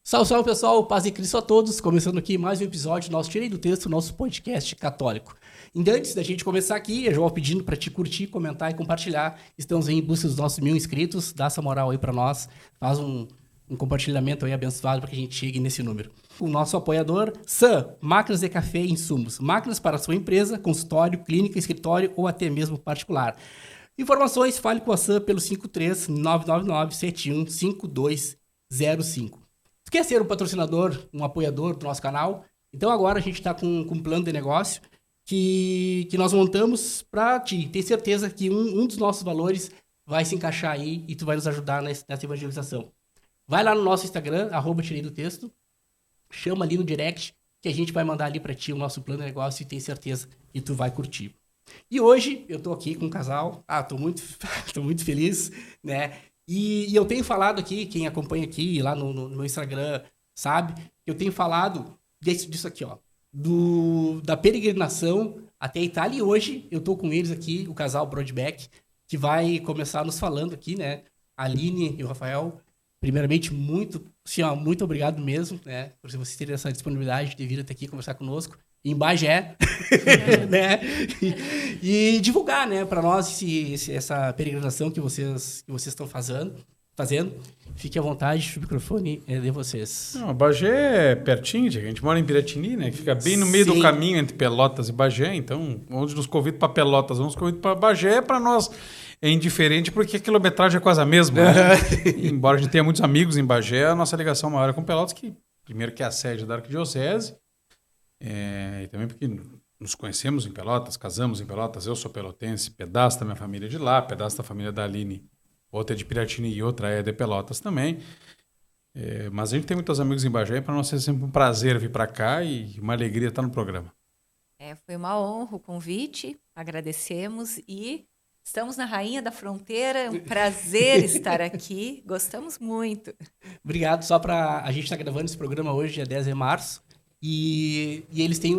Salve, salve pessoal, paz e Cristo a todos, começando aqui mais um episódio do nosso Tirei do Texto, nosso podcast católico. E antes da gente começar aqui, eu já vou pedindo para te curtir, comentar e compartilhar. Estamos aí em busca dos nossos 1000 inscritos, dá essa moral aí para nós, faz um compartilhamento aí abençoado para que a gente chegue nesse número. O nosso apoiador, SAM, máquinas de café e insumos, máquinas para a sua empresa, consultório, clínica, escritório ou até mesmo particular. Informações, fale com a SAM pelo 53-999-715205. Tu quer ser um patrocinador, um apoiador do nosso canal? Então agora a gente está com um plano de negócio que nós montamos para ti. Tem certeza que um dos nossos valores vai se encaixar aí e tu vai nos ajudar nessa evangelização. Vai lá no nosso Instagram, @tirei-do-texto, chama ali no direct que a gente vai mandar ali para ti o nosso plano de negócio e tem certeza que tu vai curtir. E hoje eu tô aqui com um casal, tô muito feliz, né? E eu tenho falado aqui, quem acompanha aqui lá no meu Instagram, sabe? Eu tenho falado disso aqui, ó. Da peregrinação até a Itália. E hoje eu tô com eles aqui, o casal Brodbeck, que vai começar nos falando aqui, né? A Aline e o Rafael. Primeiramente, muito obrigado mesmo, né? Por vocês terem essa disponibilidade de vir até aqui conversar conosco. Em Bagé, né? E divulgar, né, para nós essa peregrinação que vocês estão fazendo. Fique à vontade, o microfone é de vocês. Não, Bagé é pertinho, a gente mora em Piratini, né? Que fica bem no meio do caminho entre Pelotas e Bagé. Então, onde nos convidam para Pelotas, vamos convidar para Bagé, para nós é indiferente porque a quilometragem é quase a mesma. Né? Embora a gente tenha muitos amigos em Bagé, a nossa ligação maior é com Pelotas, que primeiro que é a sede da Arquidiocese, e também porque nos conhecemos em Pelotas, casamos em Pelotas, eu sou pelotense, pedaço da minha família é de lá, pedaço da família da Aline, outra é de Piratini e outra é de Pelotas também. Mas a gente tem muitos amigos em Bagé, para nós é sempre um prazer vir para cá e uma alegria estar no programa. Foi uma honra o convite, agradecemos e estamos na Rainha da Fronteira, é um prazer estar aqui, gostamos muito. Obrigado, a gente está gravando esse programa hoje, dia 10 de março, e eles têm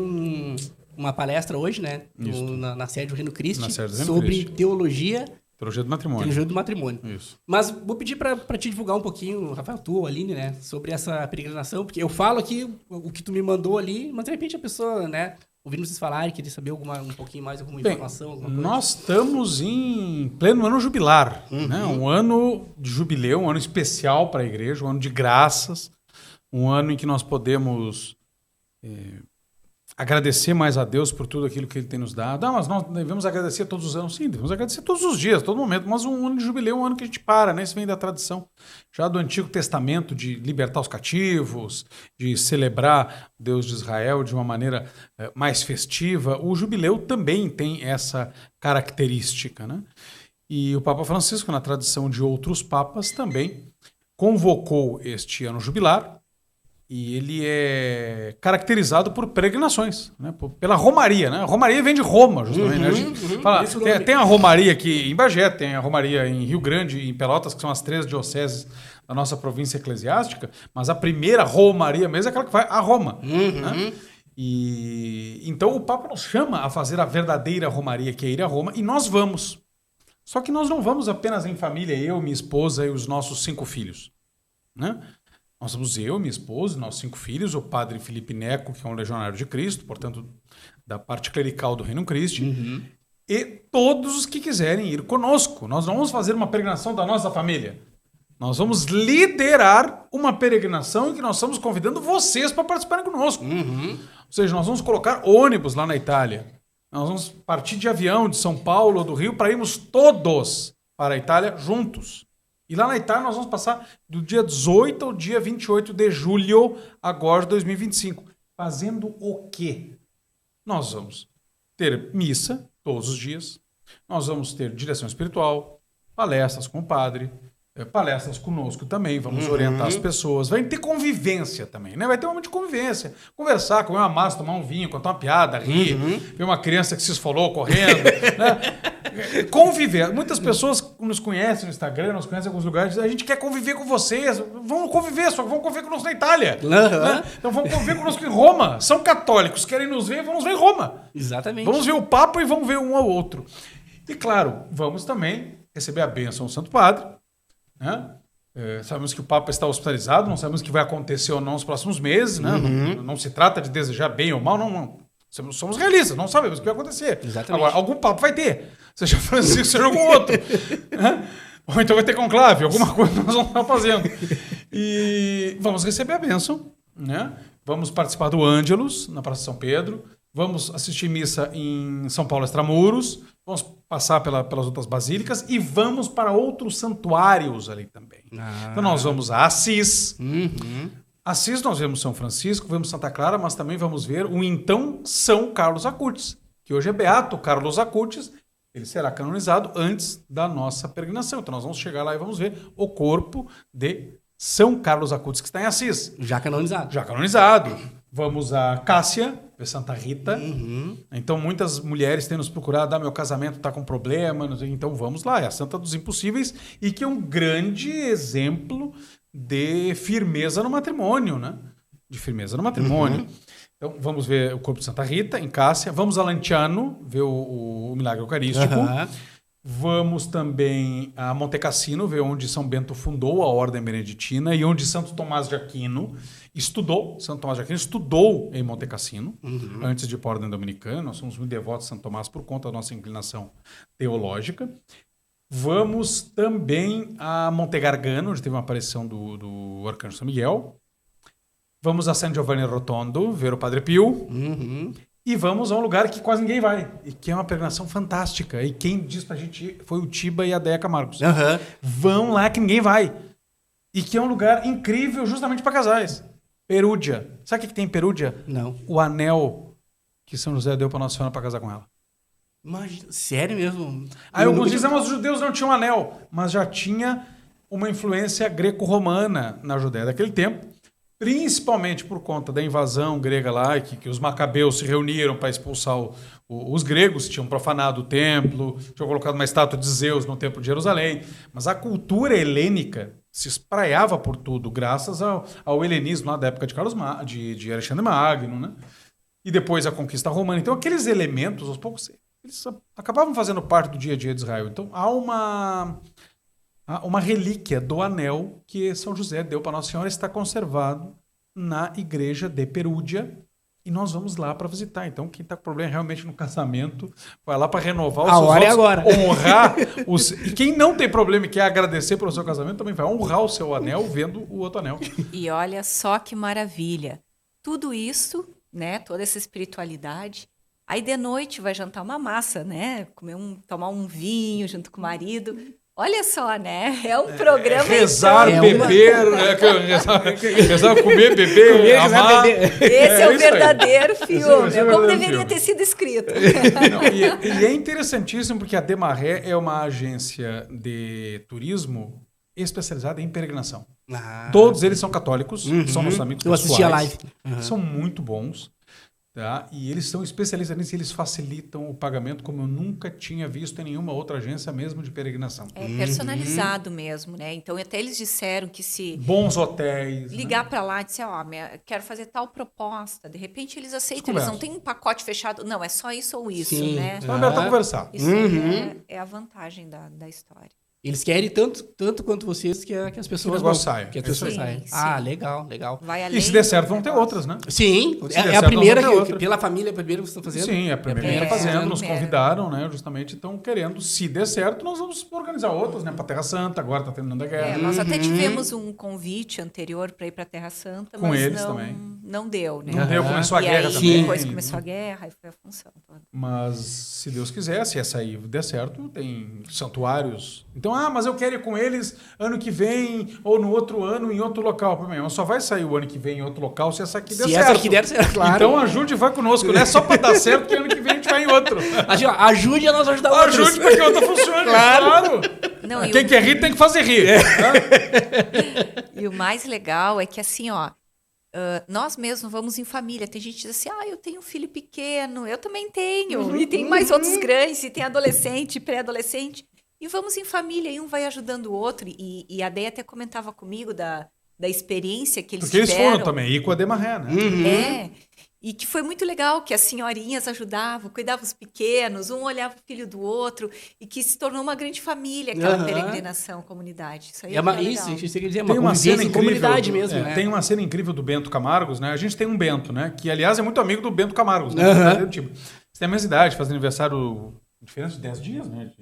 uma palestra hoje, né, na sede do Reino Christi, sobre teologia do matrimônio. Teologia do matrimônio. Isso. Mas vou pedir para te divulgar um pouquinho, Rafael, tu, Aline, né, sobre essa peregrinação, porque eu falo aqui o que tu me mandou ali, mas de repente a pessoa, né, ouvindo vocês falarem, queria saber um pouquinho mais, alguma informação, alguma coisa. Nós estamos em pleno ano jubilar, né? Um ano de jubileu, um ano especial para a igreja, um ano de graças, um ano em que nós podemos agradecer mais a Deus por tudo aquilo que Ele tem nos dado. Mas nós devemos agradecer todos os anos. Sim, devemos agradecer todos os dias, todo momento. Mas um ano de jubileu é um ano que a gente para, né? Isso vem da tradição já do Antigo Testamento, de libertar os cativos, de celebrar o Deus de Israel de uma maneira mais festiva. O jubileu também tem essa característica, né? E o Papa Francisco, na tradição de outros papas, também convocou este ano jubilar. E ele é caracterizado por peregrinações, né? Pela romaria, né? A romaria vem de Roma, justamente. Né? A gente fala, tem a romaria aqui em Bagé, tem a romaria em Rio Grande e em Pelotas, que são as 3 dioceses da nossa província eclesiástica, mas a primeira romaria mesmo é aquela que vai a Roma. Né? E então o Papa nos chama a fazer a verdadeira romaria, que é ir a Roma, e nós vamos. Só que nós não vamos apenas em família, eu, minha esposa e os nossos 5 filhos, né? Nós somos eu, minha esposa, nossos 5 filhos, o padre Felipe Neco, que é um legionário de Cristo, portanto, da parte clerical do Reino Christi, e todos os que quiserem ir conosco. Nós não vamos fazer uma peregrinação da nossa família. Nós vamos liderar uma peregrinação em que nós estamos convidando vocês para participarem conosco. Ou seja, nós vamos colocar ônibus lá na Itália. Nós vamos partir de avião de São Paulo ou do Rio para irmos todos para a Itália juntos. E lá na Itália nós vamos passar do dia 18 ao dia 28 de julho, agora de 2025. Fazendo o quê? Nós vamos ter missa todos os dias. Nós vamos ter direção espiritual, palestras com o padre, palestras conosco também. Vamos orientar as pessoas. Vai ter convivência também, né? Vai ter um momento de convivência. Conversar, comer uma massa, tomar um vinho, contar uma piada, rir. Ver uma criança que se esfolou correndo, né? Conviver. Muitas pessoas nos conhecem no Instagram, nos conhecem em alguns lugares, a gente quer conviver com vocês. Vamos conviver, só que vamos conviver conosco na Itália. Né? Então vamos conviver conosco em Roma. São católicos, querem nos ver, vamos ver em Roma. Exatamente. Vamos ver o Papa e vamos ver um ao outro. E claro, vamos também receber a bênção do Santo Padre, né? Sabemos que o Papa está hospitalizado, não sabemos o que vai acontecer ou não nos próximos meses, né? Não se trata de desejar bem ou mal, não. Somos realistas, não sabemos o que vai acontecer. Exatamente. Agora, algum Papa vai ter. Seja Francisco, seja algum outro. Né? Ou então vai ter conclave, alguma coisa nós vamos estar fazendo. E vamos receber a bênção, né? Vamos participar do Ângelus, na Praça São Pedro. Vamos assistir missa em São Paulo Extramuros. Vamos passar pelas outras basílicas e vamos para outros santuários ali também. Então nós vamos a Assis. Assis nós vemos São Francisco, vemos Santa Clara, mas também vamos ver o então São Carlos Acutis, que hoje é Beato Carlos Acutis. Ele será canonizado antes da nossa peregrinação. Então nós vamos chegar lá e vamos ver o corpo de São Carlos Acutis, que está em Assis. Já canonizado. Já canonizado. Vamos a Cássia, ver Santa Rita. Então muitas mulheres têm nos procurado, meu casamento está com problema, então vamos lá, é a Santa dos Impossíveis e que é um grande exemplo de firmeza no matrimônio, né? De firmeza no matrimônio. Então vamos ver o corpo de Santa Rita em Cássia, vamos a Lanciano, ver o milagre eucarístico. Vamos também a Monte Cassino, ver onde São Bento fundou a Ordem Beneditina e onde Santo Tomás de Aquino estudou. Santo Tomás de Aquino estudou em Monte Cassino, antes de ir para a Ordem Dominicana. Nós somos muito devotos de Santo Tomás por conta da nossa inclinação teológica. Vamos também a Monte Gargano, onde teve uma aparição do Arcanjo São Miguel. Vamos a San Giovanni Rotondo, ver o Padre Pio. E vamos a um lugar que quase ninguém vai. E que é uma peregrinação fantástica. E quem disse pra gente foi o Tiba e a Deia Camargos. Vão lá que ninguém vai. E que é um lugar incrível justamente para casais. Perúdia. Sabe o que tem em Perúdia? Não. O anel que São José deu para Nossa Senhora para casar com ela. Imagina, sério mesmo? Aí alguns dizem, mas os judeus não tinham anel. Mas já tinha uma influência greco-romana na Judéia daquele tempo. Principalmente por conta da invasão grega lá, que os macabeus se reuniram para expulsar os gregos, tinham profanado o templo, tinham colocado uma estátua de Zeus no templo de Jerusalém. Mas a cultura helênica se espraiava por tudo, graças ao helenismo lá da época de Alexandre Magno, né? E depois a conquista romana. Então aqueles elementos, aos poucos, eles acabavam fazendo parte do dia a dia de Israel. Então há uma relíquia do anel que São José deu para Nossa Senhora, está conservado na igreja de Perúdia e nós vamos lá para visitar. Então, quem está com problema realmente no casamento, vai lá para renovar os seus votos, agora. Honrar os... E quem não tem problema e quer agradecer pelo seu casamento, também vai honrar o seu anel vendo o outro anel. E olha só que maravilha. Tudo isso, né, toda essa espiritualidade. Aí de noite vai jantar uma massa, né? Tomar um vinho junto com o marido. Olha só, né? É um programa... Rezar, beber, rezar, comer, beber, amar. Esse é o verdadeiro filme. Como deveria ter sido escrito. Não, e é interessantíssimo porque a Desmarais é uma agência de turismo especializada em peregrinação. Todos eles são católicos, são nossos amigos pessoais. Eu assisti a live. São muito bons. Tá? E eles são especialistas nisso e eles facilitam o pagamento como eu nunca tinha visto em nenhuma outra agência mesmo de peregrinação. É personalizado mesmo, né? Então até eles disseram que se... Bons hotéis. Ligar para lá e dizer, quero fazer tal proposta. De repente eles aceitam, eles não têm um pacote fechado. Não, é só isso ou isso, né? Só aberto a conversar. Isso é a vantagem da história. Eles querem tanto quanto vocês que as pessoas vão sair. Que as pessoas saem. Legal. E se der certo, vão ter outras, né? Sim, é a primeira pela família, primeiro que vocês estão fazendo. Sim, é a primeira que está fazendo, nos convidaram, né? Justamente estão querendo, se der certo, nós vamos organizar outras, né? Para Terra Santa, agora está terminando a guerra. Nós até tivemos um convite anterior para ir para Terra Santa, com mas eles também. Não deu, né? Não deu, começou a guerra também. Depois começou a guerra, aí foi a função toda. Mas, se Deus quiser, se essa aí der certo, tem santuários. Então, mas eu quero ir com eles ano que vem ou no outro ano em outro local. Mas só vai sair o ano que vem em outro local se essa aqui der certo. Se essa aqui der certo, claro. Então ajude e vai conosco. Não é só para dar certo que ano que vem a gente vai em outro. Ajude a nós ajudar outros. Ajude para que outra funcione, claro. Não, quem quer rir tem que fazer rir. E o mais legal é que assim, nós mesmos vamos em família. Tem gente que diz assim, eu tenho um filho pequeno, eu também tenho. E tem mais outros grandes, e tem adolescente, pré-adolescente. E vamos em família, e um vai ajudando o outro. E a Deia até comentava comigo da experiência que eles tiveram. Porque eles foram também, ir com a Desmarais, né? E que foi muito legal, que as senhorinhas ajudavam, cuidavam os pequenos, um olhava o filho do outro, e que se tornou uma grande família, aquela peregrinação, comunidade. Isso aí isso quer dizer, tem uma cena incrível, comunidade mesmo, né? Tem uma cena incrível do Bento Camargos, né? A gente tem um Bento, né? Que, aliás, é muito amigo do Bento Camargos, né? Tipo, você tem a mesma idade, faz aniversário, diferença de 10 dias, né?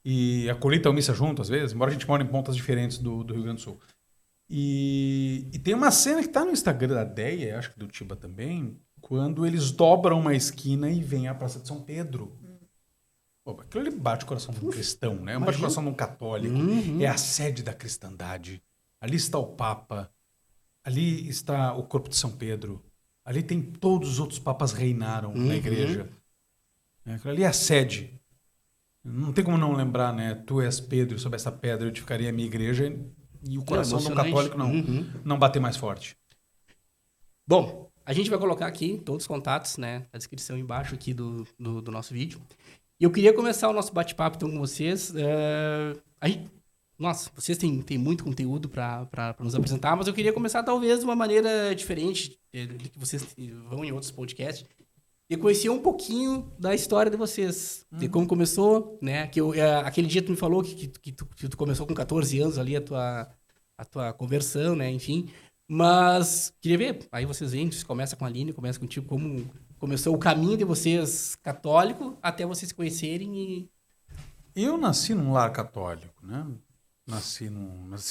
E a colheita é missa junto, às vezes, embora a gente mora em pontas diferentes do Rio Grande do Sul. E tem uma cena que tá no Instagram da Deia, acho que do Tiba também, quando eles dobram uma esquina e vêm à Praça de São Pedro. Pô, aquilo ali bate o coração de um cristão, né? Bate o coração de um católico. É a sede da cristandade. Ali está o Papa. Ali está o corpo de São Pedro. Ali tem todos os outros papas reinaram na igreja. Aquilo ali é a sede. Não tem como não lembrar, né? Tu és Pedro, sobre essa pedra eu edificaria a minha igreja. E o coração do católico não bater mais forte. Bom, a gente vai colocar aqui todos os contatos, né? A descrição embaixo aqui do nosso vídeo. E eu queria começar o nosso bate-papo então com vocês. Nossa, vocês têm muito conteúdo para nos apresentar, mas eu queria começar talvez de uma maneira diferente do que vocês vão em outros podcasts. E conhecer um pouquinho da história de vocês, de como começou, né? Que aquele dia tu me falou que tu começou com 14 anos ali a tua conversão, né? Enfim, mas queria ver, aí vocês vêm, começa com a Aline, começa contigo, como começou o caminho de vocês católico até vocês se conhecerem e... Eu nasci num lar católico, né? Nasci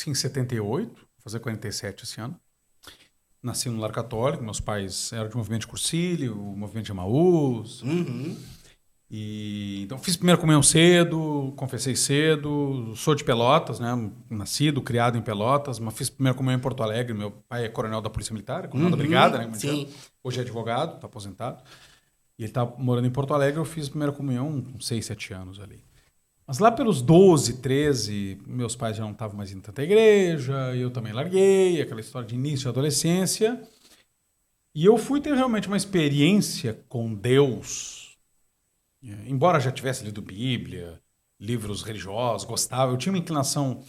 em 78, vou fazer 47 esse ano. Nasci num lar católico, meus pais eram de movimento de Cursilho, movimento de Emaús. E então fiz primeira comunhão cedo, confessei cedo, sou de Pelotas, né? Nascido, criado em Pelotas, mas fiz primeira comunhão em Porto Alegre. Meu pai é coronel da Polícia Militar, coronel da Brigada, né? Sim. Hoje é advogado, está aposentado. E ele está morando em Porto Alegre, eu fiz primeira comunhão com 6, 7 anos ali. Mas lá pelos 12, 13, meus pais já não estavam mais indo tanta igreja, eu também larguei, aquela história de início de adolescência. E eu fui ter realmente uma experiência com Deus. Embora já tivesse lido Bíblia, livros religiosos, gostava, eu tinha uma inclinação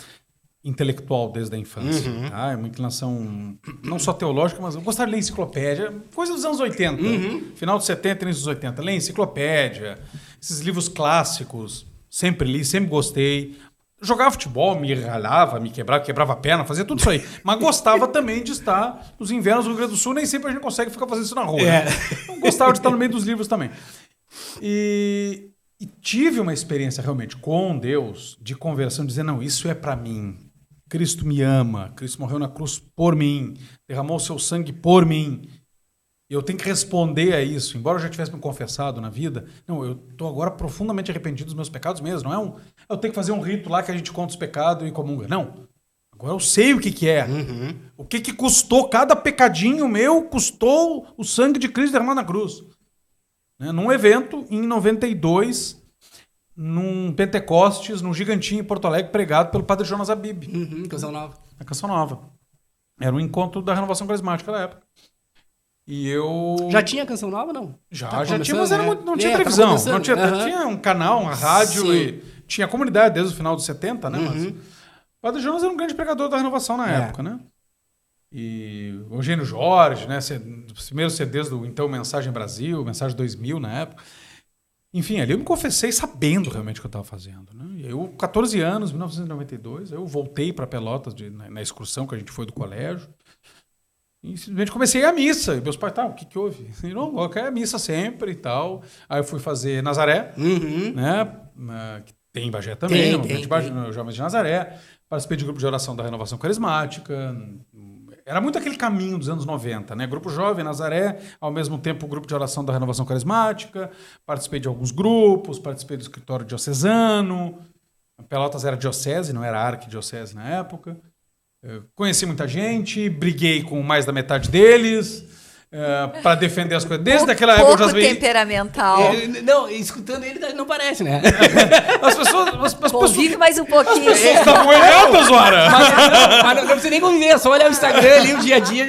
intelectual desde a infância. Tá? Uma inclinação não só teológica, mas eu gostava de ler enciclopédia, coisa dos anos 80, final dos 70, início dos 80. Ler enciclopédia, esses livros clássicos. Sempre li, sempre gostei. Jogava futebol, me ralhava, me quebrava a perna, fazia tudo isso aí. Mas gostava também de estar nos invernos do Rio Grande do Sul, nem sempre a gente consegue ficar fazendo isso na rua. Né? Então, gostava de estar no meio dos livros também. E tive uma experiência realmente com Deus de conversão, de dizer, não, isso é para mim. Cristo me ama, Cristo morreu na cruz por mim, derramou o seu sangue por mim. Eu tenho que responder a isso. Embora eu já tivesse me confessado na vida, não, eu estou agora profundamente arrependido dos meus pecados mesmo. Não é eu tenho que fazer um rito lá que a gente conta os pecados e comunga. Não. Agora eu sei o que é. O que custou, cada pecadinho meu custou o sangue de Cristo derramado na cruz. Né? Num evento, em 92, num Pentecostes, num Gigantinho em Porto Alegre, pregado pelo padre Jonas Abib. Canção Nova. A Canção Nova. Era um encontro da Renovação Carismática da época. E eu... Já tinha Canção Nova, não? Já tinha, mas era não tinha televisão. Não tinha, tinha um canal, uma rádio, e tinha comunidade desde o final dos 70, né? Mas o padre Jonas era um grande pregador da renovação na época, né? E o Eugênio Jorge, né? Os primeiros CDs do então Mensagem Brasil, Mensagem 2000 na época. Enfim, ali eu me confessei sabendo realmente o que eu estava fazendo. Né? E eu, 14 anos, 1992, eu voltei para Pelotas na excursão que a gente foi do colégio. E simplesmente comecei a missa. E meus pais, o que houve? E não, eu quero a missa sempre e tal. Aí eu fui fazer Nazaré, né? Que tem em Bagé também, no Jovens de Nazaré. Participei de grupo de oração da Renovação Carismática. Era muito aquele caminho dos anos 90, né? Grupo Jovem, Nazaré, ao mesmo tempo o grupo de oração da Renovação Carismática. Participei de alguns grupos, participei do escritório diocesano. Pelotas era diocese, não era arquidiocese na época. Conheci muita gente, briguei com mais da metade deles para defender as coisas. Desde aquela época eu já vi... temperamental. Não, escutando ele não parece, né? As pessoas... Convive mais um pouquinho. As pessoas estavam erradas, ora. Mas não precisa nem conviver, é só olhar o Instagram ali, o dia a dia.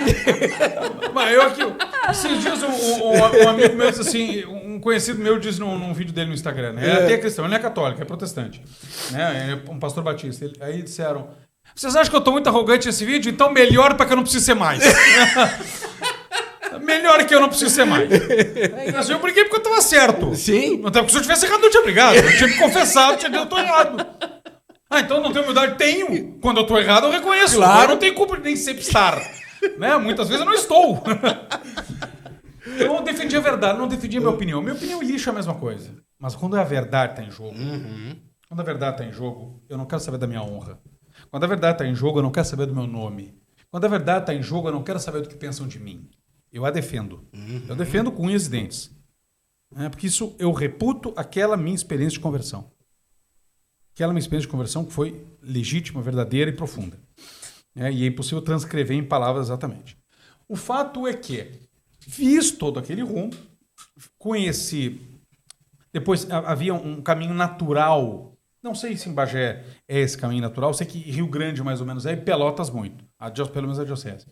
Mas eu aqui... Esses dias um amigo meu disse assim... Um conhecido meu disse num vídeo dele no Instagram, né? Ele é até cristão, ele não é católico, é protestante. Né? Ele é um pastor batista. Aí disseram... Vocês acham que eu tô muito arrogante nesse vídeo? Então melhor para que eu não precise ser mais. melhor que eu não preciso ser mais. Assim, eu briguei porque eu tava certo. Sim. Até porque se eu tivesse errado, eu não tinha brigado. Eu tinha me confessado, tinha dito, eu tô errado. Então não tenho humildade? Tenho. Quando eu tô errado, eu reconheço. Claro. Eu não tenho culpa de nem sempre estar. Né? Muitas vezes eu não estou. Então eu defendi a verdade, não defendi a minha opinião. Minha opinião e lixo é a mesma coisa. Mas quando a verdade tá em jogo, quando a verdade tá em jogo, eu não quero saber da minha honra. Quando a verdade tá em jogo, eu não quero saber do meu nome. Quando a verdade tá em jogo, eu não quero saber do que pensam de mim. Eu a defendo. Eu defendo com unhas e dentes. Porque isso eu reputo aquela minha experiência de conversão. Aquela minha experiência de conversão que foi legítima, verdadeira e profunda. E é impossível transcrever em palavras exatamente. O fato é que fiz todo aquele rumo, conheci. Depois havia um caminho natural. Não sei se em Bagé é esse caminho natural. Sei que Rio Grande mais ou menos é e Pelotas muito. Pelo menos a diocese.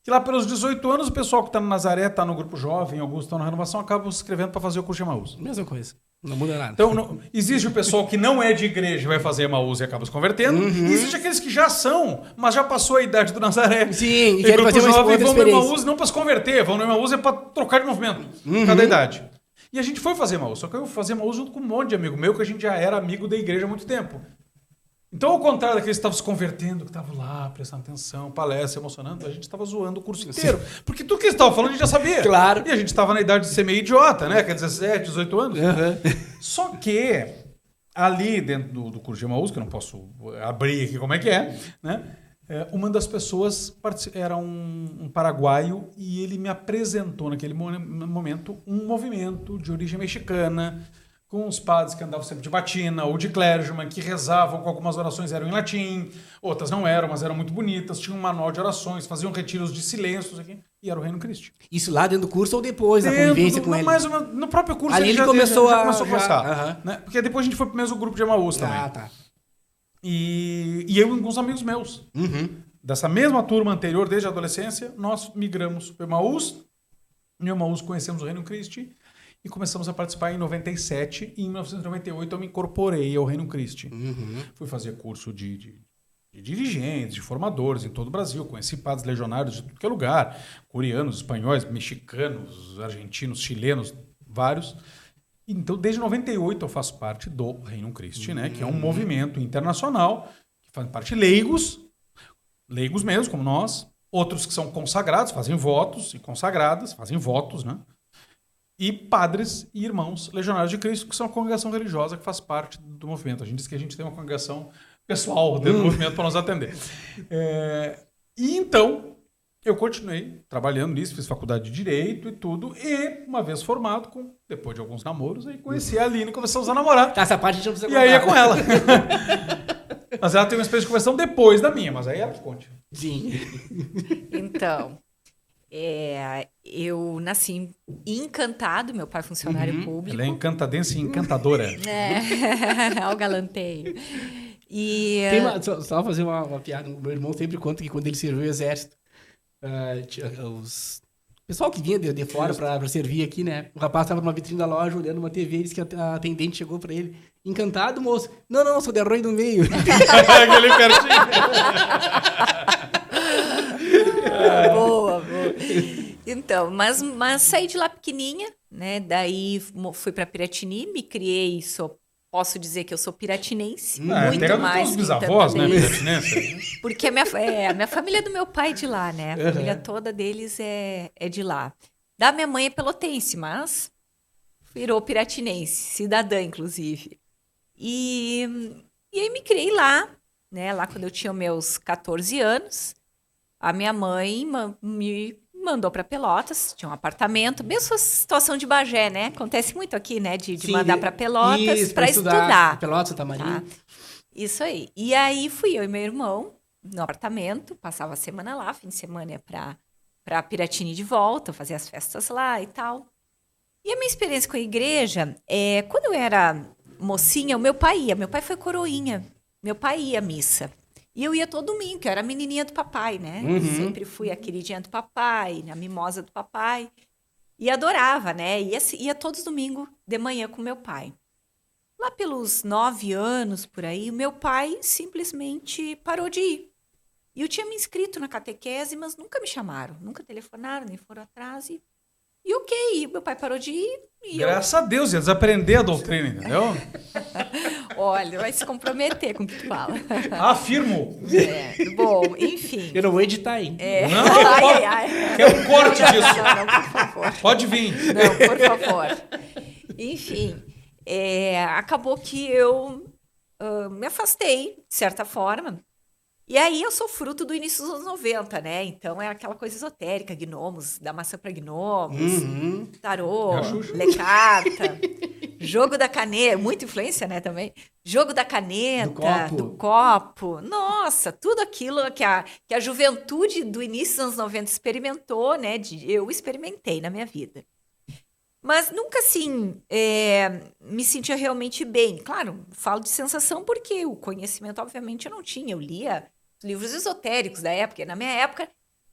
Que lá pelos 18 anos o pessoal que está no Nazaré, está no grupo jovem, alguns estão na renovação, acabam se inscrevendo para fazer o curso de Emaús. Mesma coisa. Não muda nada. Então, existe o pessoal que não é de igreja e vai fazer Emaús e acaba se convertendo. E existe aqueles que já são, mas já passou a idade do Nazaré. Sim, e querem grupo fazer uma jovem outra vão no experiência. Emaús não para se converter, vão no Emaús é para trocar de movimento, cada idade. E a gente foi fazer Emaús, só que eu fui fazer Emaús junto com um monte de amigo meu, que a gente já era amigo da igreja há muito tempo. Então, ao contrário daqueles que estavam se convertendo, que estavam lá, prestando atenção, palestra, emocionando, a gente estava zoando o curso inteiro. Porque tudo que eles estavam falando a gente já sabia. Claro. E a gente estava na idade de ser meio idiota, né? Que é 17, 18 anos. Só que, ali dentro do curso de Emaús, que eu não posso abrir aqui como é que é, né? Uma das pessoas era um paraguaio e ele me apresentou naquele momento um movimento de origem mexicana, com os padres que andavam sempre de batina, ou de clergyman, que rezavam com algumas orações eram em latim, outras não eram, mas eram muito bonitas, tinham um manual de orações, faziam retiros de silêncios aqui, e era o Reino Cristo. Isso lá dentro do curso ou depois, na convivência com ele? Mais no próprio curso ali ele já começou a conversar. Né? Porque depois a gente foi pro mesmo grupo de Emaús também. Ah, tá. E eu e alguns amigos meus. Dessa mesma turma anterior, desde a adolescência, nós migramos para Emaús. Em Emaús conhecemos o Reino Cristo e começamos a participar em 97. E em 1998 eu me incorporei ao Reino Cristo. Fui fazer curso de dirigentes, de formadores em todo o Brasil. Conheci padres legionários de tudo que é lugar. Coreanos, espanhóis, mexicanos, argentinos, chilenos, vários. Então, desde 98 eu faço parte do Reino Cristo, né? Que é um movimento internacional que faz parte leigos mesmo, como nós. Outros que são consagrados, fazem votos, e consagradas, fazem votos, né? E padres e irmãos legionários de Cristo, que são a congregação religiosa que faz parte do movimento. A gente diz que a gente tem uma congregação pessoal dentro do movimento para nos atender. E então, eu continuei trabalhando nisso, fiz faculdade de Direito e tudo, e uma vez formado, depois de alguns namoros, aí conheci a Aline e começamos a namorar. Essa parte a gente não precisa E aí é com ela. Mas ela tem uma experiência de conversão depois da minha, mas aí ela que conte. Sim. Então, eu nasci encantado, meu pai é funcionário público. Ela é encantadense e encantadora. Olha o galanteio. E, Só fazer uma piada. O meu irmão sempre conta que quando ele serviu o exército, o pessoal que vinha de fora pra servir aqui, né? O rapaz estava numa vitrine da loja olhando uma TV e disse que a atendente chegou pra ele. Encantado, moço. Não, sou de Arroio do Meio. Aquele pertinho. Boa. Então, mas saí de lá pequenininha, né? Daí fui pra Piratini, me criei, posso dizer que eu sou piratinense, muito mais. Os bisavós, né? Piratinense. Porque a minha família é do meu pai de lá, né? A família toda deles é de lá. Da minha mãe é pelotense, mas virou piratinense, cidadã, inclusive. E aí me criei lá, né? Lá quando eu tinha meus 14 anos, a minha mãe me mandou para Pelotas, tinha um apartamento, mesmo a situação de Bagé, né? Acontece muito aqui, né? De Sim, mandar para Pelotas para estudar. Pelotas, Santa Maria. Tá? Isso aí. E aí fui eu e meu irmão no apartamento, passava a semana lá, fim de semana ia para Piratini de volta, fazia as festas lá e tal. E a minha experiência com a igreja, quando eu era mocinha, o meu pai ia. Meu pai foi coroinha. Meu pai ia à missa. E eu ia todo domingo, que eu era a menininha do papai, né? Sempre fui a queridinha do papai, a mimosa do papai. E adorava, né? Ia todos os domingos de manhã com meu pai. Lá pelos 9 anos, por aí, o meu pai simplesmente parou de ir. E eu tinha me inscrito na catequese, mas nunca me chamaram. Nunca telefonaram, nem foram atrás. E E ok, meu pai parou de ir. E Graças a Deus, ia desaprender a doutrina, entendeu? Olha, vai se comprometer com o que tu fala. Afirmo. Bom, enfim. Eu não vou editar, hein? Não, Ai. quero um corte disso. Não, por favor. Pode vir. Não, por favor. Enfim, acabou que eu me afastei, de certa forma. E aí eu sou fruto do início dos anos 90, né? Então é aquela coisa esotérica, gnomos, da maçã para gnomos, tarô, ler carta, jogo da caneta, muita influência, né, também. Jogo da caneta, do copo. Nossa, tudo aquilo que a juventude do início dos anos 90 experimentou, né? Eu experimentei na minha vida. Mas nunca, assim, me sentia realmente bem. Claro, falo de sensação porque o conhecimento, obviamente, eu não tinha. Eu lia livros esotéricos da época. E na minha época,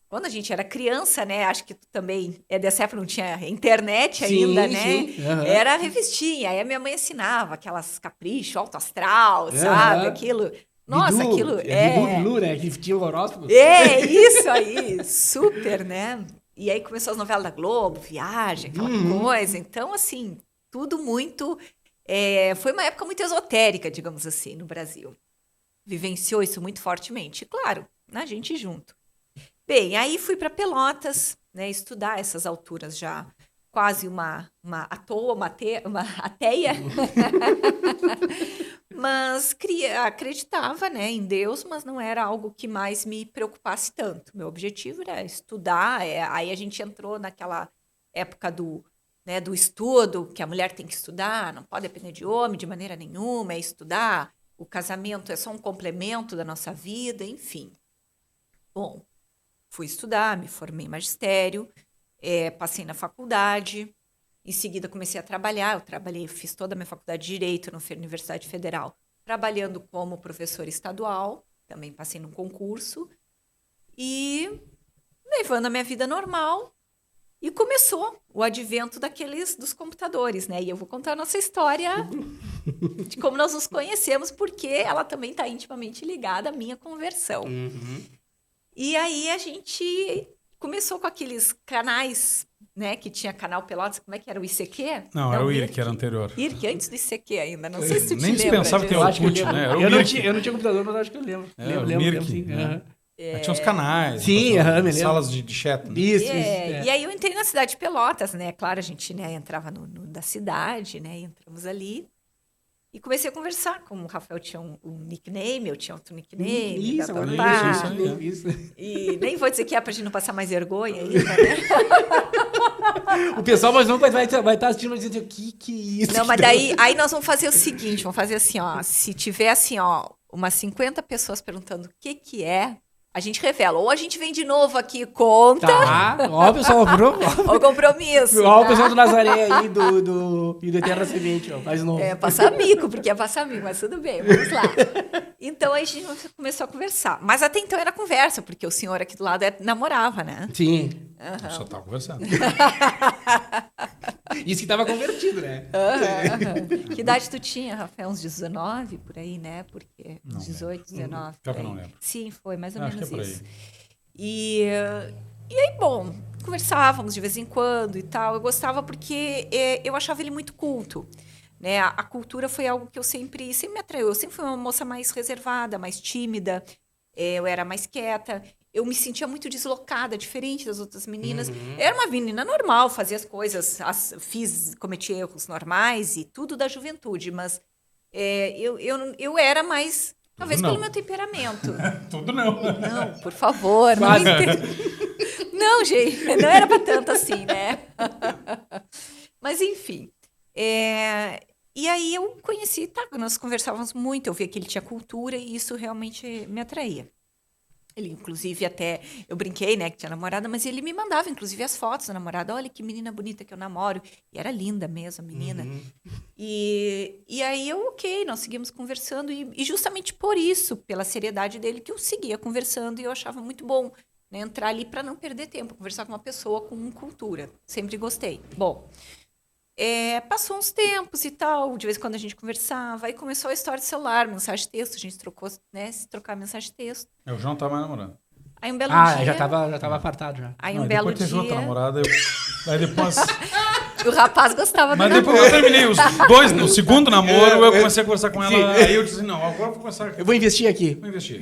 quando a gente era criança, né? Acho que tu também é dessa época, não tinha internet ainda, né? Sim. Uhum. Era a revistinha. Aí a minha mãe assinava aquelas capricho, alto astral, sabe? Aquilo... Nossa, Bidu, aquilo... Bidu, né? Que tinha o horóscopo. Isso aí. Super, né? E aí começou as novelas da Globo, Viagem, aquela coisa. Então, assim, tudo muito... foi uma época muito esotérica, digamos assim, no Brasil. Vivenciou isso muito fortemente. E, claro, a gente junto. Bem, aí fui para Pelotas, né, estudar essas alturas já. Quase uma ateia. Mas acreditava, né, em Deus, mas não era algo que mais me preocupasse tanto. Meu objetivo era estudar. Aí a gente entrou naquela época do estudo, que a mulher tem que estudar, não pode depender de homem de maneira nenhuma, é estudar. O casamento é só um complemento da nossa vida, enfim. Bom, fui estudar, me formei em magistério, passei na faculdade. Em seguida, comecei a trabalhar. Fiz toda a minha faculdade de Direito na Universidade Federal, trabalhando como professora estadual. Também passei num concurso. E levando a minha vida normal. E começou o advento dos computadores, né? E eu vou contar a nossa história de como nós nos conhecemos, porque ela também está intimamente ligada à minha conversão. Uhum. E aí a gente começou com aqueles canais... Né, que tinha canal Pelotas, como é que era? O ICQ? Não, era o IRC, era anterior. IRC, antes do ICQ ainda, não sei se tu te Nem lembra. se pensava que tem o Orkut, né? Era o Mirk. Eu não tinha computador, mas acho que eu lembro. Lembro, sim. Né? Tinha uns canais. Sim, me lembro. Salas de chat. Né? Isso. E aí eu entrei na cidade de Pelotas, né? Claro, a gente entrava da cidade, né? Entramos ali. E comecei a conversar com o Rafael, tinha um nickname, eu tinha outro nickname. Isso. E nem vou dizer que é pra gente não passar mais vergonha ainda, né? O pessoal vai estar assistindo e dizer, o que é isso? Não, mas daí aí nós vamos fazer o seguinte, vamos fazer assim, ó. Se tiver assim, ó, umas 50 pessoas perguntando o que é, a gente revela. Ou a gente vem de novo aqui e conta. Tá, ó, pessoal, ou compromisso. Ó, o pessoal do Nazaré aí, do Eterna Semente, ó, mais novo. Passar mico, porque é passar mico, mas tudo bem, vamos lá. Então aí a gente começou a conversar. Mas até então era conversa, porque o senhor aqui do lado namorava, né? Sim. Uhum. Só tava conversando. Isso que tava convertido, né? Que idade tu tinha, Rafael? Uns 19, por aí, né? Porque não 18, 19. Pior que eu não lembro. Sim, foi mais ou menos que é isso. E aí, bom, conversávamos de vez em quando e tal. Eu gostava porque eu achava ele muito culto. Né? A cultura foi algo que eu sempre me atraiu. Eu sempre fui uma moça mais reservada, mais tímida. Eu era mais quieta. Eu me sentia muito deslocada, diferente das outras meninas. Era uma menina normal, fazia as coisas, cometi erros normais e tudo da juventude, mas eu era mais, talvez pelo meu temperamento. Tudo não. Não, por favor. Não, gente, não era para tanto assim, né? Mas, enfim. E aí eu conheci, nós conversávamos muito, eu via que ele tinha cultura e isso realmente me atraía. Ele, inclusive, até... Eu brinquei, né, que tinha namorada, mas ele me mandava, inclusive, as fotos da namorada. Olha que menina bonita que eu namoro. E era linda mesmo, a menina. E aí, nós seguimos conversando. E justamente por isso, pela seriedade dele, que eu seguia conversando. E eu achava muito bom, né, entrar ali para não perder tempo. Conversar com uma pessoa com cultura. Sempre gostei. Bom... passou uns tempos e tal, de vez em quando a gente conversava, aí começou a história de celular, mensagem de texto, a gente trocou, né, se trocar mensagem de texto. O João não tava mais namorando. Aí um belo dia... já tava apartado já. Aí um belo dia... Depois teve outra namorada, Aí depois... O rapaz gostava do Mas namoro. depois eu terminei os dois, no segundo namoro, eu comecei a conversar com ela, aí eu disse, não, agora eu vou começar... Eu vou investir aqui. Vou investir.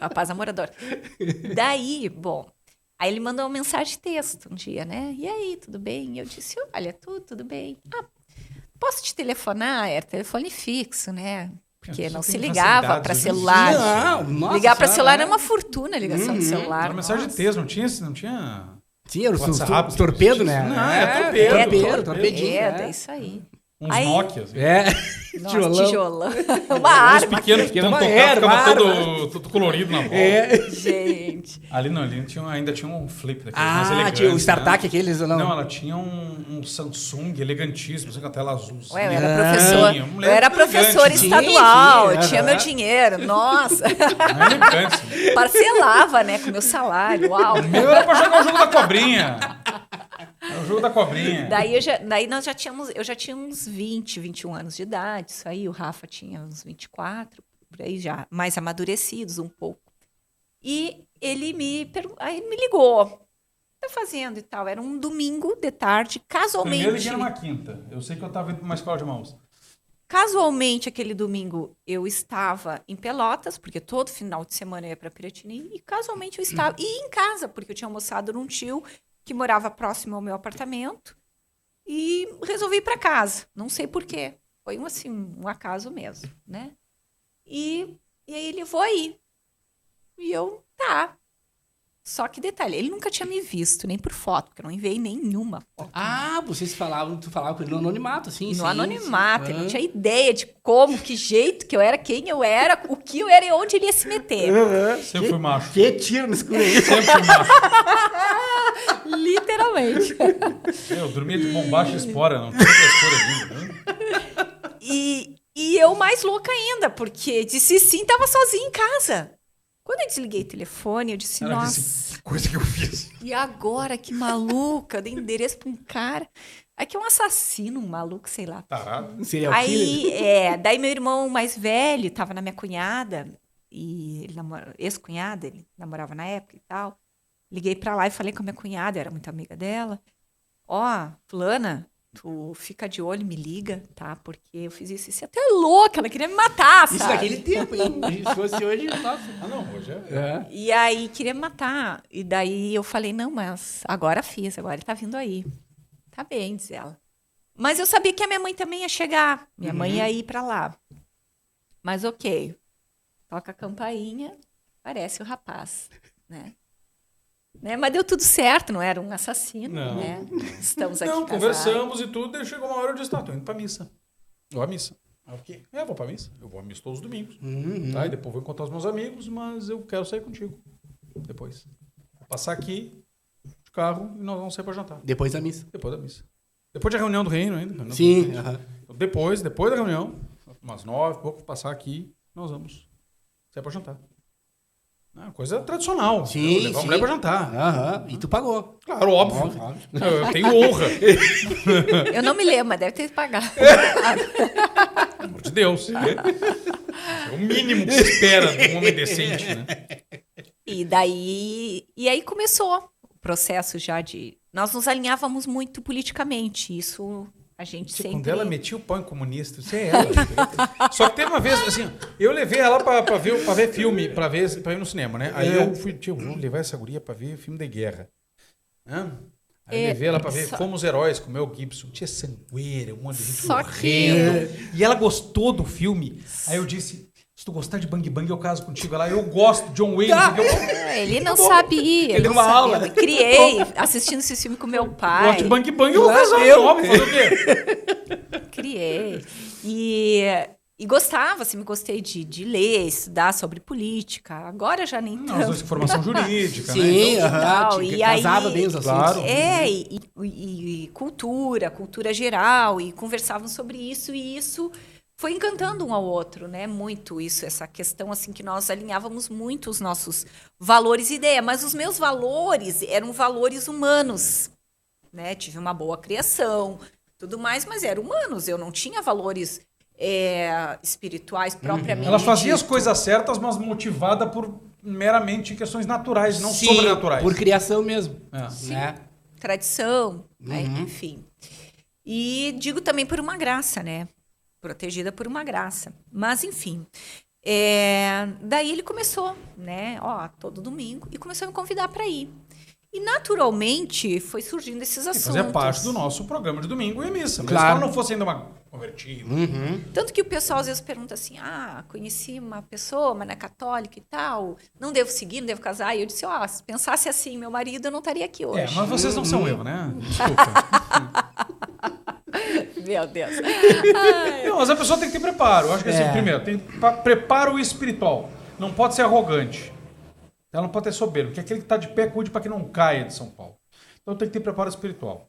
Rapaz namorador. Daí, bom, aí ele mandou uma mensagem de texto um dia, né? E aí, tudo bem? E eu disse, olha, tudo bem. Ah, posso te telefonar? Era telefone fixo, né? Porque não se ligava para celular. Não, nossa ligar para senhora, celular né? era uma fortuna, a ligação de celular. Era mensagem de nossa. texto, não tinha... Sim, era os WhatsApp. torpedo, né? Não, é torpedo. Torpedinho. É isso aí. Uns Aí- Nokias. Nossa, tijolão. Uma Uns arma. pequenos que Uma tocava, erva, ficava arma. todo colorido na bola. Gente. Ali ainda tinha um flip daqueles mais Ah, elegantes. tinha o StarTAC, né? aqueles ou não? Não, ela tinha um Samsung elegantíssimo, assim, com a tela azul. Ué, eu assim. era professor. Sim, Eu mulher era elegante, professora né? estadual, Sim, eu tinha aham. meu dinheiro. Nossa. Não é elegante. Parcelava, né, com meu salário. Uau. O meu era pra jogar o jogo da cobrinha. Era o jogo da cobrinha. Daí eu já tinha uns 20, 21 anos de idade, isso aí, o Rafa tinha uns 24, por aí já, mais amadurecidos um pouco. E ele aí ele me ligou, o que tá fazendo e tal? Era um domingo de tarde, Primeiro ele casualmente. era uma quinta. Eu sei que eu tava indo pra uma escola de mãos. Casualmente, aquele domingo, eu estava em Pelotas, porque todo final de semana eu ia para Piratini, e casualmente eu estava em casa, porque eu tinha almoçado num tio que morava próximo ao meu apartamento, e resolvi ir para casa. Não sei por quê. Foi um acaso mesmo, né? E aí ele foi aí. E eu, tá. Só que detalhe, ele nunca tinha me visto, nem por foto, porque eu não enviei nenhuma foto. Ah, tu falava com ele no anonimato, assim. No sim, anonimato, sim. ele não tinha ideia de como, que jeito que eu era, quem eu era, o que eu era e onde ele ia se meter. Sempre fui macho. Que tiro no escuro aí. Sempre fui macho. Literalmente. Eu dormia de bombacha e espora, não tinha frescura ainda. Né? E eu mais louca ainda, porque disse sim, tava sozinha em casa. Quando eu desliguei o telefone, eu disse, Ela nossa, disse, que coisa que eu fiz. e agora? Que maluca, eu dei endereço pra um cara. Aqui é um assassino, um maluco, sei lá. Tarado. Um serial killer. Aí, daí meu irmão mais velho tava na minha cunhada, e ele ex-cunhada, ele namorava na época e tal. Liguei pra lá e falei com a minha cunhada, eu era muito amiga dela. Ó, fulana, tu fica de olho, me liga, tá? Porque eu fiz isso. Você é até louca, ela queria me matar, sabe? Isso naquele tempo, hein? Se fosse hoje, nossa. Ah, não, hoje é. É. E aí, queria me matar. E daí eu falei, não, mas agora fiz, agora ele tá vindo aí. Tá bem, diz ela. Mas eu sabia que a minha mãe também ia chegar. Minha mãe ia ir pra lá. Mas ok. Toca a campainha, aparece o rapaz, né? Mas deu tudo certo, não era um assassino, Não. né? Estamos aqui Não, casados. conversamos e tudo, daí chegou uma hora eu disse, tá, tô indo pra missa. Vou à missa. Aí eu fiquei, vou pra missa. Eu vou à missa todos os domingos. Tá, e depois vou encontrar os meus amigos, mas eu quero sair contigo. Depois. Vou passar aqui de carro e nós vamos sair pra jantar. Depois da missa. Depois da missa. Depois da reunião do reino ainda. reunião do Sim. reino. aham. Depois da reunião, umas 9, pouco, passar aqui, nós vamos sair pra jantar. É uma coisa tradicional. Sim, Levar a sim. mulher pra jantar. Aham. E tu pagou. Claro, óbvio. Óbvio. Eu tenho honra. Eu não me lembro, mas deve ter pagado. Pelo amor de Deus. É o mínimo que se espera de um homem decente, né? E aí começou o processo já de... Nós nos alinhávamos muito politicamente, isso a gente sempre... Quando ela metia o pau em comunista, isso é ela. Só que teve uma vez, assim, eu levei ela pra ver filme, pra ir no cinema, né? Aí eu fui, tio, vou levar essa guria pra ver filme de guerra. Né? Aí levei ela pra ver Fomos Heróis com o Mel Gibson. Tinha sangueira, um monte de gente Só morrendo. E ela gostou do filme. Aí eu disse, se tu gostar de Bang Bang, eu caso contigo. Ela, eu gosto de John Wayne. não sei o quê. Ele não sabia. Ele deu uma sabia. aula. Eu criei assistindo esse filme com meu pai. Gosto de Bang Bang, eu vou casar. Óbvio, fazer o quê? Criei. E gostava, assim, gostei de ler, estudar sobre política. Agora já nem Nós tanto. dois com formação jurídica, né? Sim, Então, aham. tal, tinha- e casava aí- bem os assuntos. Claro. E cultura geral, e conversavam sobre isso, e isso foi encantando um ao outro, né? Muito isso, essa questão, assim, que nós alinhávamos muito os nossos valores e ideia, mas os meus valores eram valores humanos, né? Tive uma boa criação, tudo mais, mas eram humanos, eu não tinha valores espirituais propriamente. Ela fazia as dito. coisas certas, mas motivada por meramente questões naturais, não Sim, sobrenaturais. por criação mesmo. É. Né? tradição, né? Enfim. E digo também por uma graça, né? Protegida por uma graça. Mas, enfim. Daí ele começou, né? Todo domingo. E começou a me convidar para ir. E, naturalmente, foi surgindo esses assuntos. Fazia parte do nosso programa de domingo e missa. Mas Claro. se ela não fosse ainda uma convertida. Tanto que o pessoal às vezes pergunta assim, conheci uma pessoa, mas não é católica e tal, não devo seguir, não devo casar. E eu disse, se pensasse assim, meu marido, eu não estaria aqui hoje. Mas vocês não são eu, né? Desculpa. Meu Deus. Não, mas a pessoa tem que ter preparo. Eu acho que assim, primeiro, tem preparo espiritual. Não pode ser arrogante. Ela não pode ter soberbo, porque aquele que está de pé cuide para que não caia de São Paulo. Então tem que ter preparo espiritual.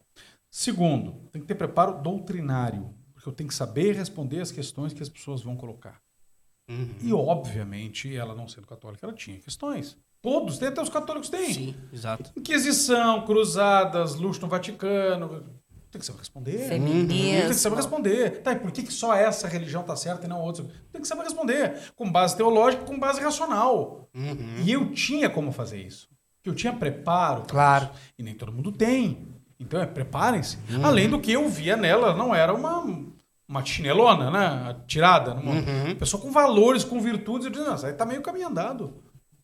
Segundo, tem que ter preparo doutrinário, porque eu tenho que saber responder as questões que as pessoas vão colocar. E, obviamente, ela não sendo católica, ela tinha questões. Todos, até os católicos têm. Sim, exato. Inquisição, cruzadas, luxo no Vaticano. Tem que saber responder. Feminismo. Tem que saber responder. Tá, e por que só essa religião tá certa e não outra? Tem que saber responder. Com base teológica, com base racional. E eu tinha como fazer isso. Eu tinha preparo. Claro. E nem todo mundo tem. Então, preparem-se. Além do que eu via nela, não era uma chinelona, né? Tirada. Uma pessoa com valores, com virtudes. Eu disse, nossa, aí tá meio caminho andado.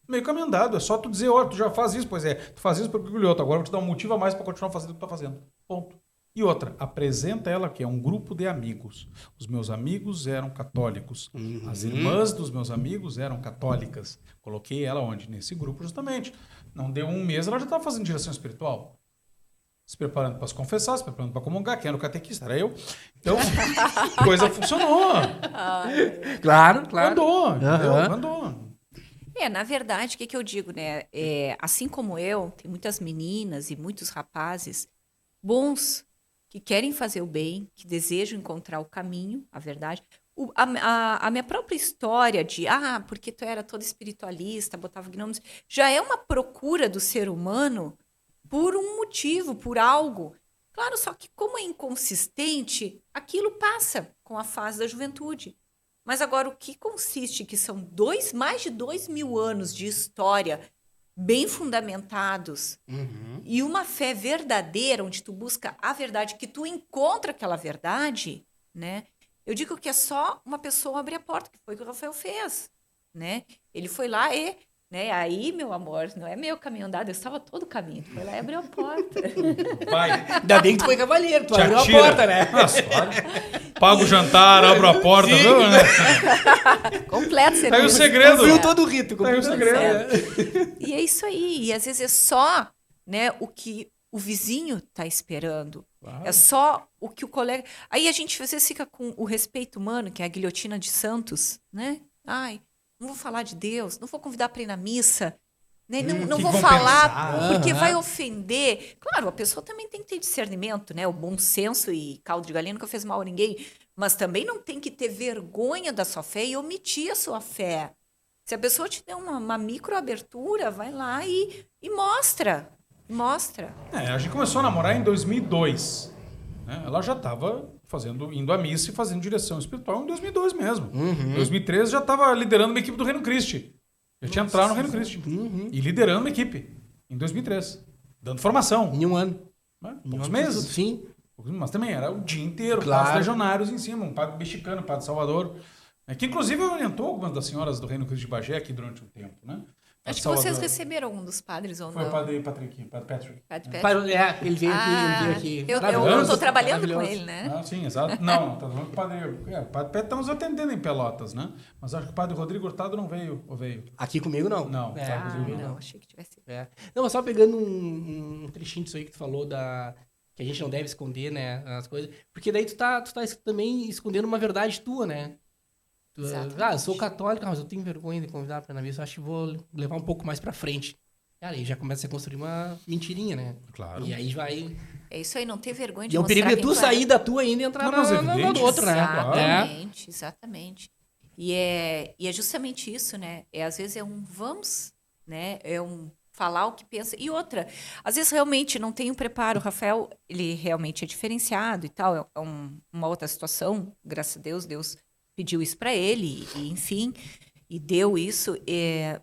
Meio caminho andado. É só tu dizer, tu já faz isso. Pois é, tu faz isso porque eu outro. Agora eu vou te dar um motivo a mais para continuar fazendo o que tu tá fazendo. Ponto. E outra, apresenta ela que é um grupo de amigos. Os meus amigos eram católicos. As irmãs dos meus amigos eram católicas. Coloquei ela onde? Nesse grupo justamente. Não deu um mês, ela já estava fazendo direção espiritual. Se preparando para se confessar, se preparando para comungar. Quem era o catequista? Era eu. Então, a coisa funcionou. Claro. Andou, entendeu? Andou. Na verdade, o que eu digo, né? Assim como eu, tem muitas meninas e muitos rapazes bons que querem fazer o bem, que desejam encontrar o caminho, a verdade. A minha própria história de, porque tu era toda espiritualista, botava gnomos, já é uma procura do ser humano por um motivo, por algo. Claro, só que como é inconsistente, aquilo passa com a fase da juventude. Mas agora, o que consiste, que são mais de 2.000 anos de história bem fundamentados e uma fé verdadeira, onde tu busca a verdade, que tu encontra aquela verdade, né? Eu digo que é só uma pessoa abrir a porta, que foi o que o Rafael fez, né? Ele foi lá né? Aí, meu amor, não é meu caminho andado, eu estava todo o caminho. Tu foi lá e abriu a porta. Vai. Ainda bem que tu foi cavalheiro, tu abriu a atira. porta, né? Nossa, claro. Pago o jantar, abro a porta, viu? Completo serviço. Tá aí o segredo. Viu todo o rito. Tá aí o segredo. E é isso aí. E às vezes é só, né, o que o vizinho está esperando. Claro. É só o que o colega... Aí a gente às vezes fica com o respeito humano, que é a guilhotina de Santos, né? Não vou falar de Deus, não vou convidar para ir na missa, né? Não vou falar porque vai ofender. Claro, a pessoa também tem que ter discernimento, né? O bom senso e caldo de galinha nunca fez mal a ninguém. Mas também não tem que ter vergonha da sua fé e omitir a sua fé. Se a pessoa te der uma microabertura, vai lá e mostra. Mostra. A gente começou a namorar em 2002. Né? Ela já estava indo à missa e fazendo direção espiritual em 2002 mesmo. Em 2013 já estava liderando uma equipe do Reino Cristi. Já tinha entrado no Reino Cristi. E liderando uma equipe em 2003. Dando formação. Em um ano. Poucos meses. Sim. Mas também era o dia inteiro. Claro. Padres legionários em cima. Um padre mexicano, um padre de Salvador. Que inclusive orientou algumas das senhoras do Reino Cristo de Bagé aqui durante um tempo, né? Acho que vocês receberam algum dos padres ou não? Foi o padre Patrick. Padre Patrick. Ele veio aqui. Eu não estou trabalhando com ele, né? Sim, exato. Não, tá falando que o padre... o padre Petro está nos atendendo em Pelotas, né? Mas acho que o padre Rodrigo Hurtado não veio, ou veio? Aqui comigo, não. Não. Não, achei que tivesse. Não, mas só pegando um trechinho disso aí que tu falou que a gente não deve esconder, né, as coisas. Porque daí tu tá também escondendo uma verdade tua, né? Eu sou católico, mas eu tenho vergonha de convidar pra ir na missa. Eu acho que vou levar um pouco mais pra frente. Cara, aí já começa a construir uma mentirinha, né? Claro. E aí vai... É isso aí, não ter vergonha de E é o perigo de tu sair da tua ainda e entrar na outra, né? Exatamente. E é justamente isso, né? Às vezes é um vamos, né? É um falar o que pensa. E outra, às vezes realmente não tem o preparo. O Rafael, ele realmente é diferenciado e tal. É uma outra situação. Graças a Deus pediu isso para ele, e, enfim, e deu isso.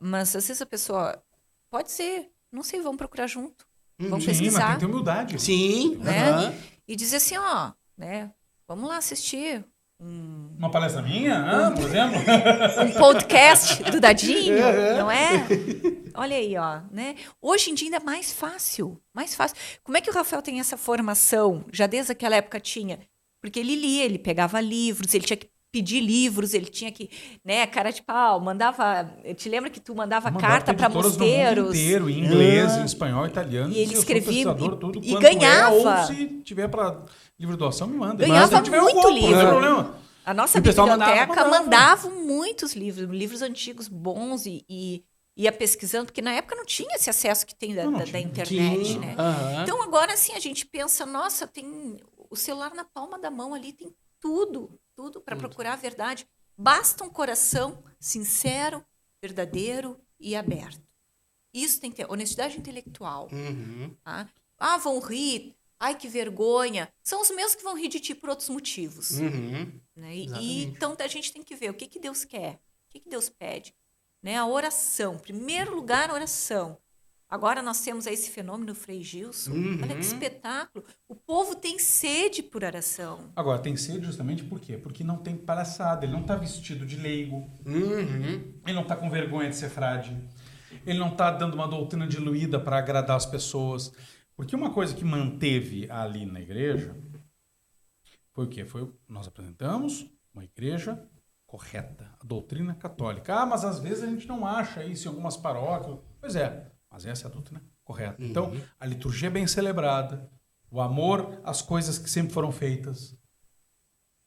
Mas às vezes a pessoa pode ser, não sei, vamos procurar junto. Vamos Sim, mas tem pesquisar. que ter humildade. Sim. Né? aham. E dizer assim, ó, né? Vamos lá assistir Uma palestra minha, por exemplo? um podcast do Dadinho, não é? Olha aí, ó, né? Hoje em dia ainda é mais fácil, mais fácil. Como é que o Rafael tem essa formação? Já desde aquela época tinha. Porque ele lia, ele pegava livros, ele tinha que pedir livros, ele tinha que, né, cara de pau, mandava... Te lembra que tu mandava carta para mosteiros? No mundo inteiro, em inglês, em espanhol, italiano. E ele se eu sou escrevia pesquisador, tudo e quanto ganhava. ou se tiver para livro doação, me manda. Ganhava Se tiver, muito eu compro, livro. Não tem problema. A nossa E o pessoal biblioteca mandava. mandava muitos livros antigos bons e ia pesquisando, porque na época não tinha esse acesso que tem Não da tinha. internet, Sim. né? Aham. Então agora assim a gente pensa, nossa, tem o celular na palma da mão ali, tem tudo para procurar a verdade. Basta um coração sincero, verdadeiro e aberto. Isso tem que ter honestidade intelectual. Uhum. Tá? Ah, vão rir. Ai, que vergonha. São os mesmos que vão rir de ti por outros motivos. Uhum. Né? E Exatamente. então a gente tem que ver o que Deus quer, o que Deus pede. Né? A oração. Em primeiro lugar, a oração. Agora nós temos aí esse fenômeno Frei Gilson. Olha que espetáculo. O povo tem sede por oração. Agora, tem sede justamente por quê? Porque não tem palhaçada. Ele não está vestido de leigo. Uhum. Ele não está com vergonha de ser frade. Ele não está dando uma doutrina diluída para agradar as pessoas. Porque uma coisa que manteve ali na igreja foi o quê? Nós apresentamos uma igreja correta, a doutrina católica. Ah, mas às vezes a gente não acha isso em algumas paróquias. Pois é, mas essa é a doutrina correta. Então, a liturgia é bem celebrada, o amor às coisas que sempre foram feitas.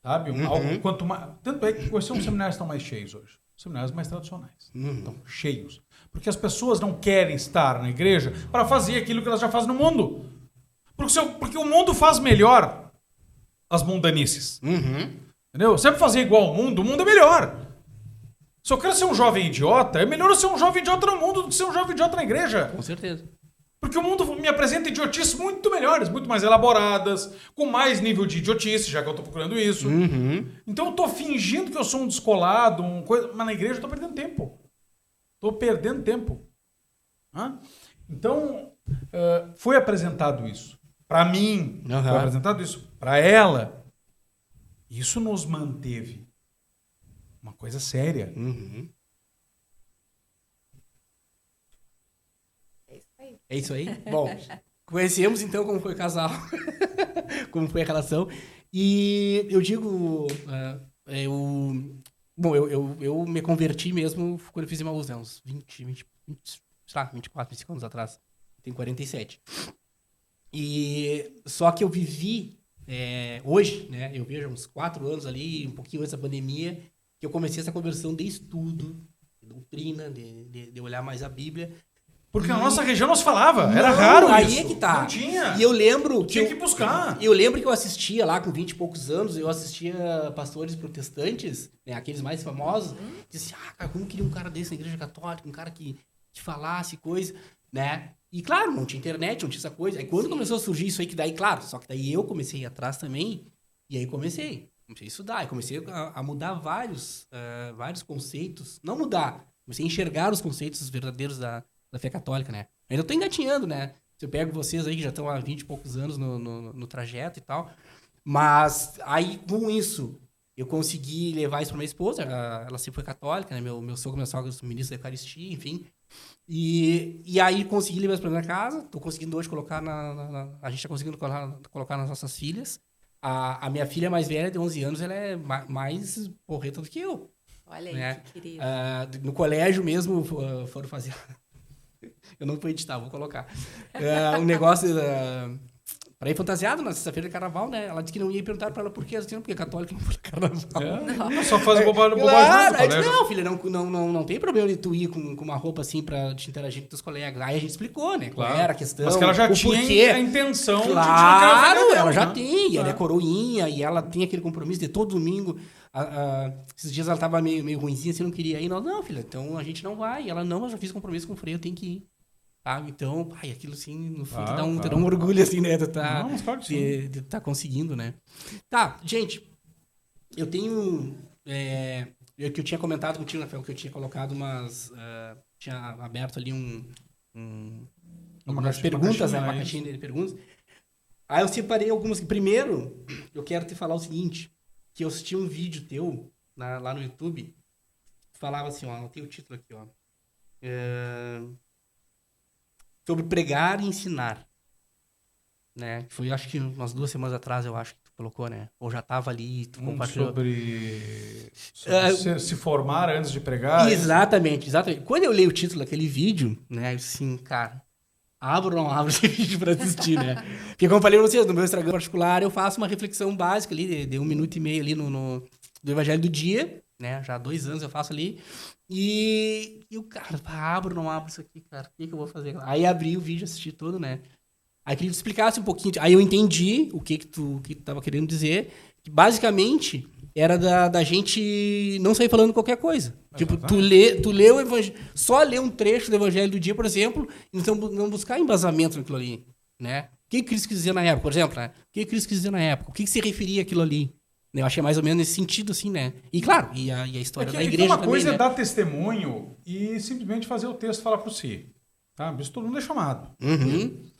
Sabe? Algo, quanto mais, tanto é que os seminários estão mais cheios hoje. Os seminários mais tradicionais. Estão cheios. Porque as pessoas não querem estar na igreja para fazer aquilo que elas já fazem no mundo. Porque o mundo faz melhor as mundanices. Entendeu? Sempre fazer igual ao mundo, o mundo é melhor. Se eu quero ser um jovem idiota, é melhor eu ser um jovem idiota no mundo do que ser um jovem idiota na igreja. Com certeza. Porque o mundo me apresenta idiotices muito melhores, muito mais elaboradas, com mais nível de idiotice, já que eu estou procurando isso. Então eu estou fingindo que eu sou um descolado, mas na igreja eu estou perdendo tempo. Estou perdendo tempo. Hã? Então, foi apresentado isso. Para mim, foi apresentado isso. Para ela, isso nos manteve. Uma coisa séria. É isso aí? Bom, conhecemos então como foi o casal, como foi a relação. E eu digo, eu me converti mesmo quando eu fiz Emaús, né? Uns 24, 25 anos atrás. Tenho 47. E só que eu vivi, hoje, né? Eu vejo uns 4 anos ali, um pouquinho antes da pandemia, que eu comecei essa conversão de estudo, de doutrina, de olhar mais a Bíblia. Porque na nossa região não se falava. Era raro aí isso. É que tá. Não tinha. E eu lembro Tinha que buscar. Eu lembro que eu assistia lá com 20 e poucos anos, eu assistia pastores protestantes, né, aqueles mais famosos, disse, cara, como queria um cara desse na igreja católica, um cara que falasse coisa, né? E claro, não tinha internet, não tinha essa coisa. Aí quando começou a surgir isso aí, que daí, claro, só que daí eu comecei a ir atrás também, e aí comecei a estudar, e comecei a mudar vários conceitos. Não mudar, comecei a enxergar os conceitos verdadeiros da fé católica, né? Ainda tô engatinhando, né? Se eu pego vocês aí que já estão há 20 e poucos anos no trajeto e tal. Mas aí, com isso, eu consegui levar isso pra minha esposa. Ela sempre foi católica, né? Meu sogro e minha sogra são ministros da Eucaristia, enfim. E aí consegui levar isso pra minha casa. Tô conseguindo hoje colocar a gente tá conseguindo colocar nas nossas filhas. A minha filha mais velha, de 11 anos, ela é mais porreta do que eu. Olha aí, né? que querido. No colégio mesmo, foram fazer... Eu não vou editar, vou colocar. Um negócio pra ir fantasiado na sexta-feira de carnaval, né? Ela disse que não ia perguntar pra ela por quê. Ela disse, não, porque é católica não foi carnaval. Não, só faz bobagem Claro, no aí disse, colégio. não, filha, não tem problema de tu ir com uma roupa assim pra te interagir com teus colegas. Aí a gente explicou, né? Qual era a questão. Mas que ela já o tinha porquê. a intenção de Claro, tirar ela já né? tem. E ela é coroinha e ela tem aquele compromisso de todo domingo. Esses dias ela tava meio ruinzinha, assim, não queria ir. Nós, não, filha, então a gente não vai. E ela, não, eu já fiz compromisso com o Frei, eu tenho que ir. Sabe? Então, pai, aquilo assim, no fundo, te dá um orgulho, assim, né? De tá conseguindo, né? Tá, gente, eu tenho... que eu tinha comentado contigo, Rafael, que eu tinha colocado tinha aberto ali algumas perguntas, né? Uma caixinha de perguntas. Aí eu separei algumas. Primeiro, eu quero te falar o seguinte, que eu assisti um vídeo teu lá no YouTube, falava assim, ó, tem o título aqui, ó. Sobre pregar e ensinar. Né? Foi, acho que umas 2 semanas atrás, eu acho que tu colocou, né? Ou já tava ali, tu compartilhou. Sobre se formar antes de pregar. Exatamente. Quando eu li o título daquele vídeo, né? Eu disse assim, cara, abro ou não abro esse vídeo pra assistir, né? Porque como eu falei pra vocês, no meu Instagram particular, eu faço uma reflexão básica ali, de 1 minuto e meio ali do Evangelho do Dia, né? Já há 2 anos eu faço ali. E o cara, abro ou não abro isso aqui, cara? O que eu vou fazer? Aí abri o vídeo, assisti todo, né? Aí queria que tu explicasse um pouquinho. Aí eu entendi o que tu tava querendo dizer. Que basicamente era da gente não sair falando qualquer coisa. Tipo, tu lê o evangelho, só ler um trecho do Evangelho do Dia, por exemplo, e então não buscar embasamento naquilo ali, né? O que Cristo quis dizer na época, por exemplo, né? O que Cristo quis dizer na época? O que se referia aquilo ali? Eu achei mais ou menos nesse sentido, assim, né? E claro, e a história da igreja também, coisa né? é dar testemunho e simplesmente fazer o texto falar por si. Tá? Isso todo mundo é chamado. Uhum.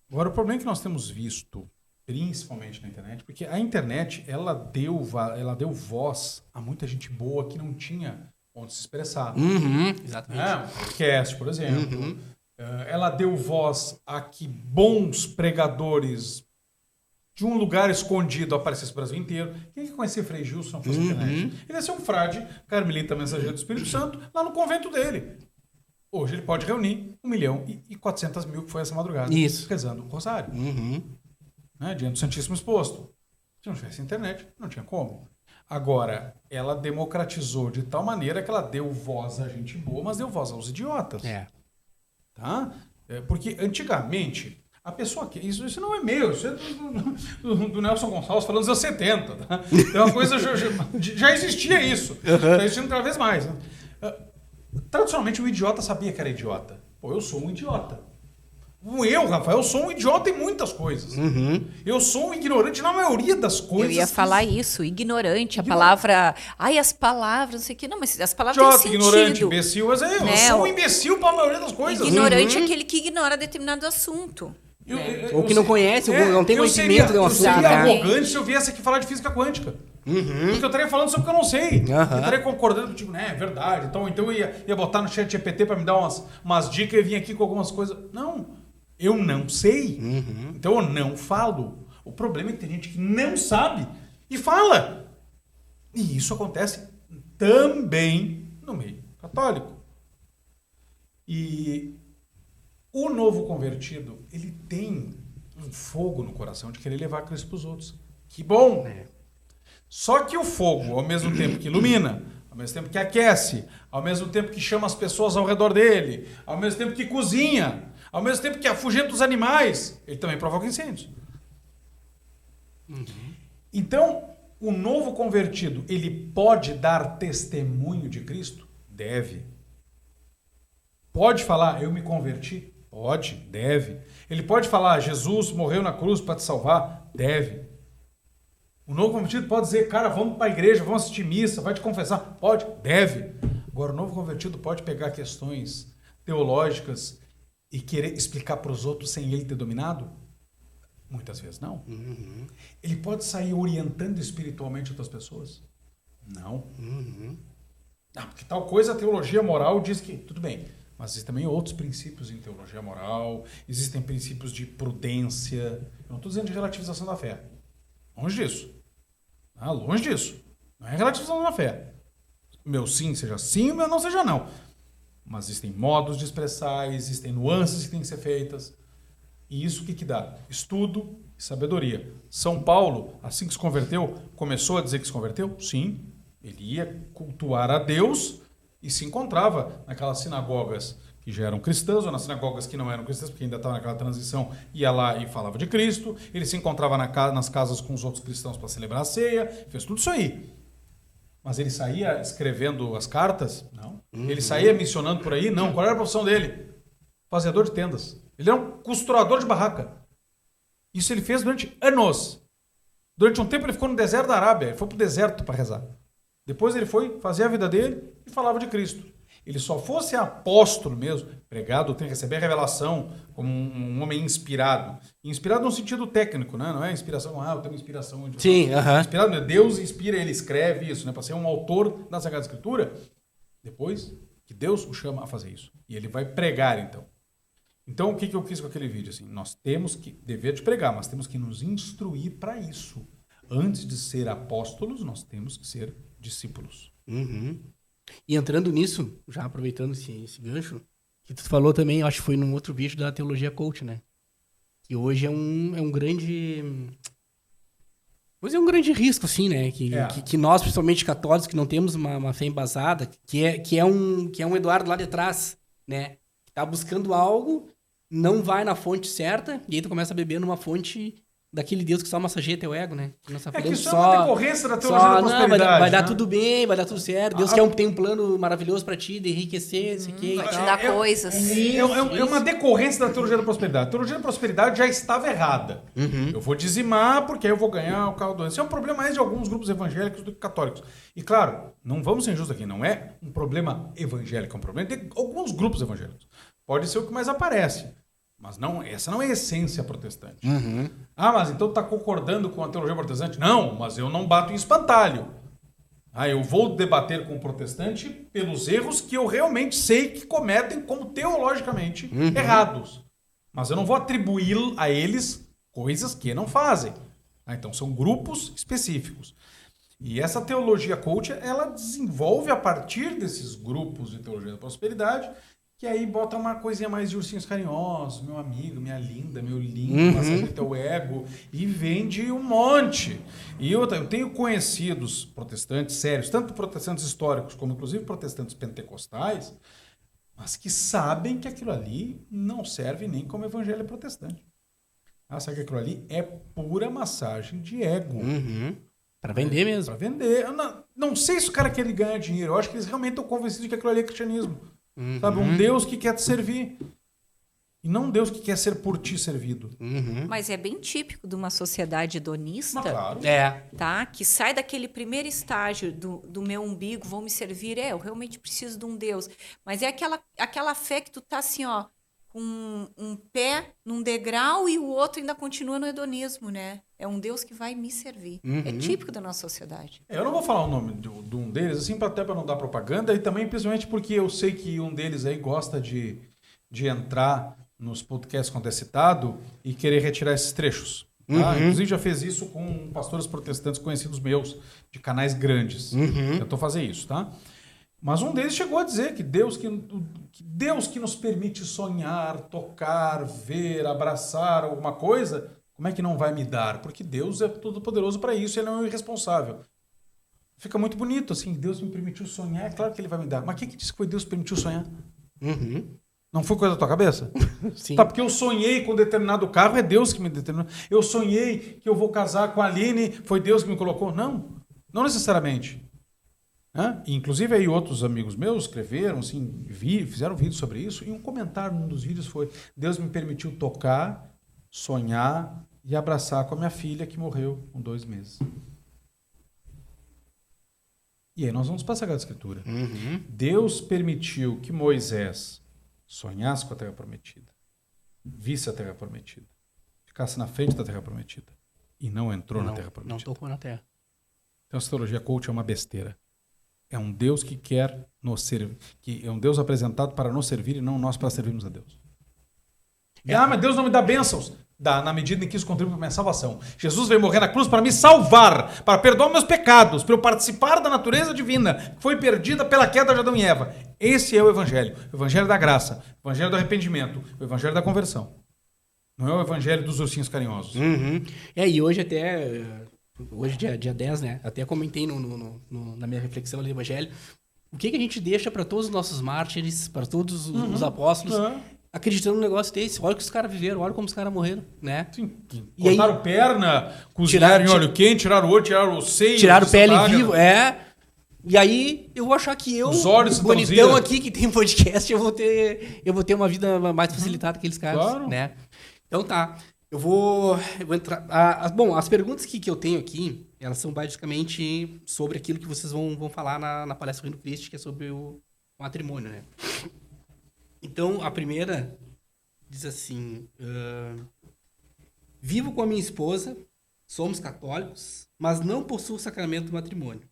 Agora, o problema é que nós temos visto, principalmente na internet, porque a internet, ela deu voz a muita gente boa que não tinha onde se expressar. Uhum, exatamente. Podcast, por exemplo. Uhum. Ela deu voz a que bons pregadores de um lugar escondido aparecessem no Brasil inteiro. Quem que conhecia Frei Gilson não fosse internet? Ele ia ser um frade, carmelita mensageiro do Espírito Santo, lá no convento dele. Hoje ele pode reunir 1.400.000, que foi essa madrugada, rezando o rosário. Né, diante do Santíssimo Exposto. Se não tivesse internet, não tinha como. Agora, ela democratizou de tal maneira que ela deu voz a gente boa, mas deu voz aos idiotas. Tá? Porque antigamente, a pessoa que... Isso não é meu, isso é do Nelson Gonçalves falando dos anos 70. Tá? É uma coisa... já existia isso. Está existindo cada vez mais. Né? Tradicionalmente, o idiota sabia que era idiota. Pô, eu sou um idiota. Eu, Rafael, sou um idiota em muitas coisas. Eu sou um ignorante na maioria das coisas. Eu ia falar isso, ignorante, a palavra... Ai, as palavras, não sei o que. Não, mas as palavras idiota, têm sentido. ignorante, imbecil. Eu sou um imbecil para a maioria das coisas. Ignorante é aquele que ignora determinado assunto. Ou que não conhece, ou não tem conhecimento de um assunto. Eu seria arrogante se eu viesse aqui falar de física quântica. Porque eu estaria falando sobre o que eu não sei. Eu estaria concordando contigo, né? É verdade. Então eu ia botar no chat GPT para me dar umas dicas e vir aqui com algumas coisas. Não. Eu não sei. Então eu não falo. O problema é que tem gente que não sabe e fala. E isso acontece também no meio católico. E o novo convertido, ele tem um fogo no coração de querer levar Cristo para os outros. Que bom! Só que o fogo, ao mesmo tempo que ilumina, ao mesmo tempo que aquece, ao mesmo tempo que chama as pessoas ao redor dele, ao mesmo tempo que cozinha, ao mesmo tempo que afugenta os animais, ele também provoca incêndios. Então, o novo convertido, ele pode dar testemunho de Cristo? Deve. Pode falar, eu me converti? Pode, deve. Ele pode falar, Jesus morreu na cruz para te salvar? Deve. O novo convertido pode dizer, cara, vamos para a igreja, vamos assistir missa, vai te confessar? Pode, deve. Agora, o novo convertido pode pegar questões teológicas e querer explicar para os outros sem ele ter dominado? Muitas vezes não. Ele pode sair orientando espiritualmente outras pessoas? Não. Porque tal coisa, a teologia moral diz que, tudo bem, mas existem também outros princípios em teologia moral, existem princípios de prudência. Eu não estou dizendo de relativização da fé. Longe disso. Longe disso. Não é relativização da fé. Meu sim seja sim, o meu não seja não. Mas existem modos de expressar, existem nuances que têm que ser feitas. E isso o que dá? Estudo e sabedoria. São Paulo, assim que se converteu, começou a dizer que se converteu? Sim. Ele ia cultuar a Deus e se encontrava naquelas sinagogas que já eram cristãs, ou nas sinagogas que não eram cristãs, porque ainda estava naquela transição, ia lá e falava de Cristo. Ele se encontrava nas casas com os outros cristãos para celebrar a ceia, fez tudo isso aí. Mas ele saía escrevendo as cartas? Não. Ele saía missionando por aí? Não. Qual era a profissão dele? Fazedor de tendas. Ele era um costurador de barraca. Isso ele fez durante anos. Durante um tempo ele ficou no deserto da Arábia. Ele foi para o deserto para rezar. Depois ele foi fazer a vida dele e falava de Cristo. ele só fosse apóstolo mesmo, pregado, tem que receber a revelação como um homem inspirado. Inspirado no sentido técnico, né? Não é inspiração, eu tenho inspiração. Sim, Inspirado, né? Deus inspira, ele escreve isso, né? Para ser um autor da Sagrada Escritura, depois que Deus o chama a fazer isso. E ele vai pregar, então. Então, o que eu quis com aquele vídeo? Assim, nós temos que, dever de pregar, mas temos que nos instruir para isso. Antes de ser apóstolos, nós temos que ser discípulos. Uhum. E entrando nisso, já aproveitando esse gancho, que tu falou também, eu acho que foi num outro vídeo da Teologia Coach, né? Que hoje é um grande... Hoje é um grande risco, assim, né? Que nós, principalmente católicos, que não temos uma fé embasada, que é um Eduardo lá de trás, né? Que tá buscando algo, não vai na fonte certa, e aí tu começa a beber numa fonte daquele Deus que só massageia teu ego, né? Que isso é uma decorrência da teologia da prosperidade. Vai dar tudo bem, vai dar tudo certo. Deus tem um plano maravilhoso pra ti, de enriquecer, isso aqui. Vai te dar coisas. É uma decorrência da teologia da prosperidade. A teologia da prosperidade já estava errada. Eu vou dizimar porque aí eu vou ganhar o carro do ano. Isso é um problema mais de alguns grupos evangélicos do que católicos. E claro, não vamos ser injustos aqui, não é um problema evangélico, é um problema de alguns grupos evangélicos. Pode ser o que mais aparece. Mas não, essa não é a essência protestante. Mas então tá concordando com a teologia protestante? Não, mas eu não bato em espantalho. Eu vou debater com o protestante pelos erros que eu realmente sei que cometem como teologicamente errados. Mas eu não vou atribuir a eles coisas que não fazem. Então são grupos específicos. E essa teologia coach, ela desenvolve a partir desses grupos de teologia da prosperidade, que aí bota uma coisinha mais de ursinhos carinhosos, meu amigo, minha linda, meu lindo, massageia teu ego, e vende um monte. E eu tenho conhecidos protestantes sérios, tanto protestantes históricos como inclusive protestantes pentecostais, mas que sabem que aquilo ali não serve nem como evangelho protestante. Sabe que aquilo ali é pura massagem de ego. Para vender mesmo. Para vender. Eu não sei se o cara quer ganhar dinheiro, eu acho que eles realmente estão convencidos de que aquilo ali é cristianismo. Sabe, um Deus que quer te servir. E não um Deus que quer ser por ti servido. Mas é bem típico de uma sociedade hedonista. Claro. Tá? Que sai daquele primeiro estágio do meu umbigo, vou me servir. Eu realmente preciso de um Deus. Mas é aquela fé que tu tá assim, ó, com um pé num degrau e o outro ainda continua no hedonismo, né? É um Deus que vai me servir. É típico da nossa sociedade. Eu não vou falar o nome de um deles, assim, até para não dar propaganda, e também principalmente porque eu sei que um deles aí gosta de entrar nos podcasts quando é citado e querer retirar esses trechos. Tá? Inclusive já fez isso com pastores protestantes conhecidos meus, de canais grandes. Tentou fazer isso, tá? Mas um deles chegou a dizer que Deus que nos permite sonhar, tocar, ver, abraçar alguma coisa, como é que não vai me dar? Porque Deus é todo poderoso para isso, ele não é irresponsável. Fica muito bonito, assim, Deus me permitiu sonhar, é claro que ele vai me dar. Mas quem que disse que foi Deus que permitiu sonhar? Não foi coisa da tua cabeça? Sim. Tá, porque eu sonhei com um determinado carro, é Deus que me determinou. Eu sonhei que eu vou casar com a Aline, foi Deus que me colocou? Não necessariamente. Inclusive aí outros amigos meus escreveram, assim, fizeram vídeo sobre isso, e um comentário num dos vídeos foi: Deus me permitiu tocar, sonhar e abraçar com a minha filha que morreu com 2 meses. E aí nós vamos para a Sagrada Escritura. Deus permitiu que Moisés sonhasse com a Terra Prometida, visse a Terra Prometida, ficasse na frente da Terra Prometida e não entrou na Terra Prometida. Não tocou na Terra. Então essa teologia coach é uma besteira. É um Deus que quer nos servir, que é um Deus apresentado para nos servir e não nós para servirmos a Deus. Mas Deus não me dá bênçãos. Dá na medida em que isso contribui para a minha salvação. Jesus veio morrer na cruz para me salvar, para perdoar meus pecados, para eu participar da natureza divina que foi perdida pela queda de Adão e Eva. Esse é o Evangelho da graça, o Evangelho do arrependimento, o Evangelho da conversão. Não é o Evangelho dos ursinhos carinhosos. E hoje hoje dia 10, né? Até comentei na minha reflexão ali do Evangelho. O que a gente deixa para todos os nossos mártires, para todos os apóstolos, acreditando no negócio desse? Olha o que os caras viveram, olha como os caras morreram, né? Sim. Cortaram perna, cozinharam em óleo quente, tiraram o olho, tiraram o seio. Tiraram pele vivo, E aí eu vou achar que eu, os olhos bonitão aqui que tem podcast, eu vou ter uma vida mais facilitada que aqueles caras, claro. Né? Então tá. Eu vou entrar... as perguntas que eu tenho aqui, elas são basicamente sobre aquilo que vocês vão falar na palestra do Cristo, que é sobre matrimônio, né? Então, a primeira diz assim: vivo com a minha esposa, somos católicos, mas não possuo o sacramento do matrimônio.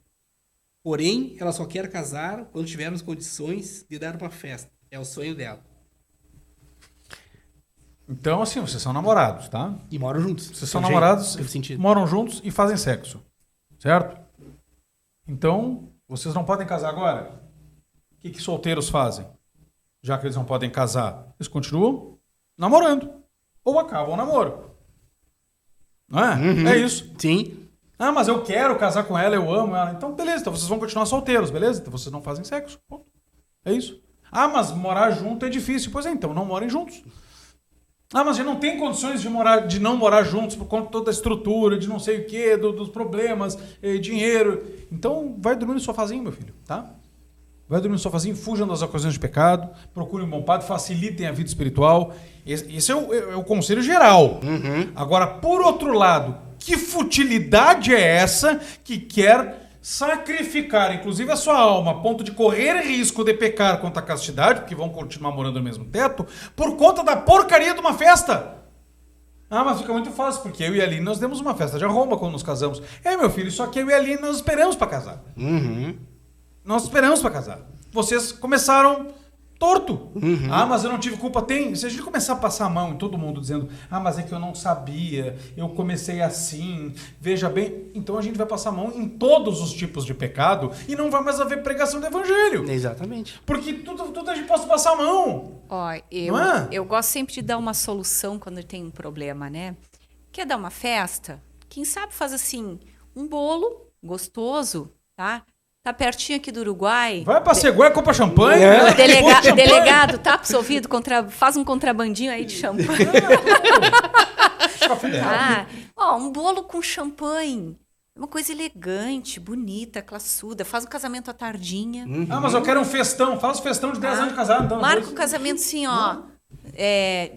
Porém, ela só quer casar quando tivermos condições de dar uma festa. É o sonho dela. Então, assim, vocês são namorados, tá? E moram juntos. Vocês são namorados, Pelo sentido. moram juntos e fazem sexo. Certo? Então, vocês não podem casar agora? O que solteiros fazem? Já que eles não podem casar, eles continuam namorando. Ou acabam o namoro. Não é? Uhum. É isso. Sim. Ah, mas eu quero casar com ela, eu amo ela. Então, beleza, então vocês vão continuar solteiros, beleza? Então vocês não fazem sexo. Ponto. É isso. Ah, mas morar junto é difícil. Pois é, então não morem juntos. Ah, mas a gente não tem condições de não morar juntos por conta de toda a estrutura, de não sei o quê, dos problemas, dinheiro. Então, vai dormir no sofazinho, meu filho, tá? Vai dormir no sofazinho, fujam das ocasiões de pecado, procurem um bom padre, facilitem a vida espiritual. Esse é o conselho geral. Uhum. Agora, por outro lado, que futilidade é essa que quer sacrificar, inclusive, a sua alma, a ponto de correr risco de pecar contra a castidade, porque vão continuar morando no mesmo teto, por conta da porcaria de uma festa? Ah, mas fica muito fácil, porque eu e a Aline, nós demos uma festa de arromba quando nos casamos. É, meu filho, só que eu e a Aline, nós esperamos para casar. Uhum. Nós esperamos para casar. Vocês começaram torto. Uhum. Ah, mas eu não tive culpa. Se a gente começar a passar a mão em todo mundo dizendo, ah, mas é que eu não sabia, eu comecei assim, veja bem, então a gente vai passar a mão em todos os tipos de pecado e não vai mais haver pregação do evangelho. Exatamente. Porque tudo a gente pode passar a mão. Ó, eu gosto sempre de dar uma solução quando tem um problema, né? Quer dar uma festa? Quem sabe faz assim, um bolo gostoso, tá? Tá pertinho aqui do Uruguai. Vai pra Segóia, compra champanhe. Delegado, tapa o seu ouvido, faz um contrabandinho aí de champanhe. Um bolo com champanhe. Uma coisa elegante, bonita, classuda. Faz um casamento à tardinha. Uhum. Ah, mas eu quero um festão. Faz um festão de 10 anos de casado. Então, marca o casamento assim, ó.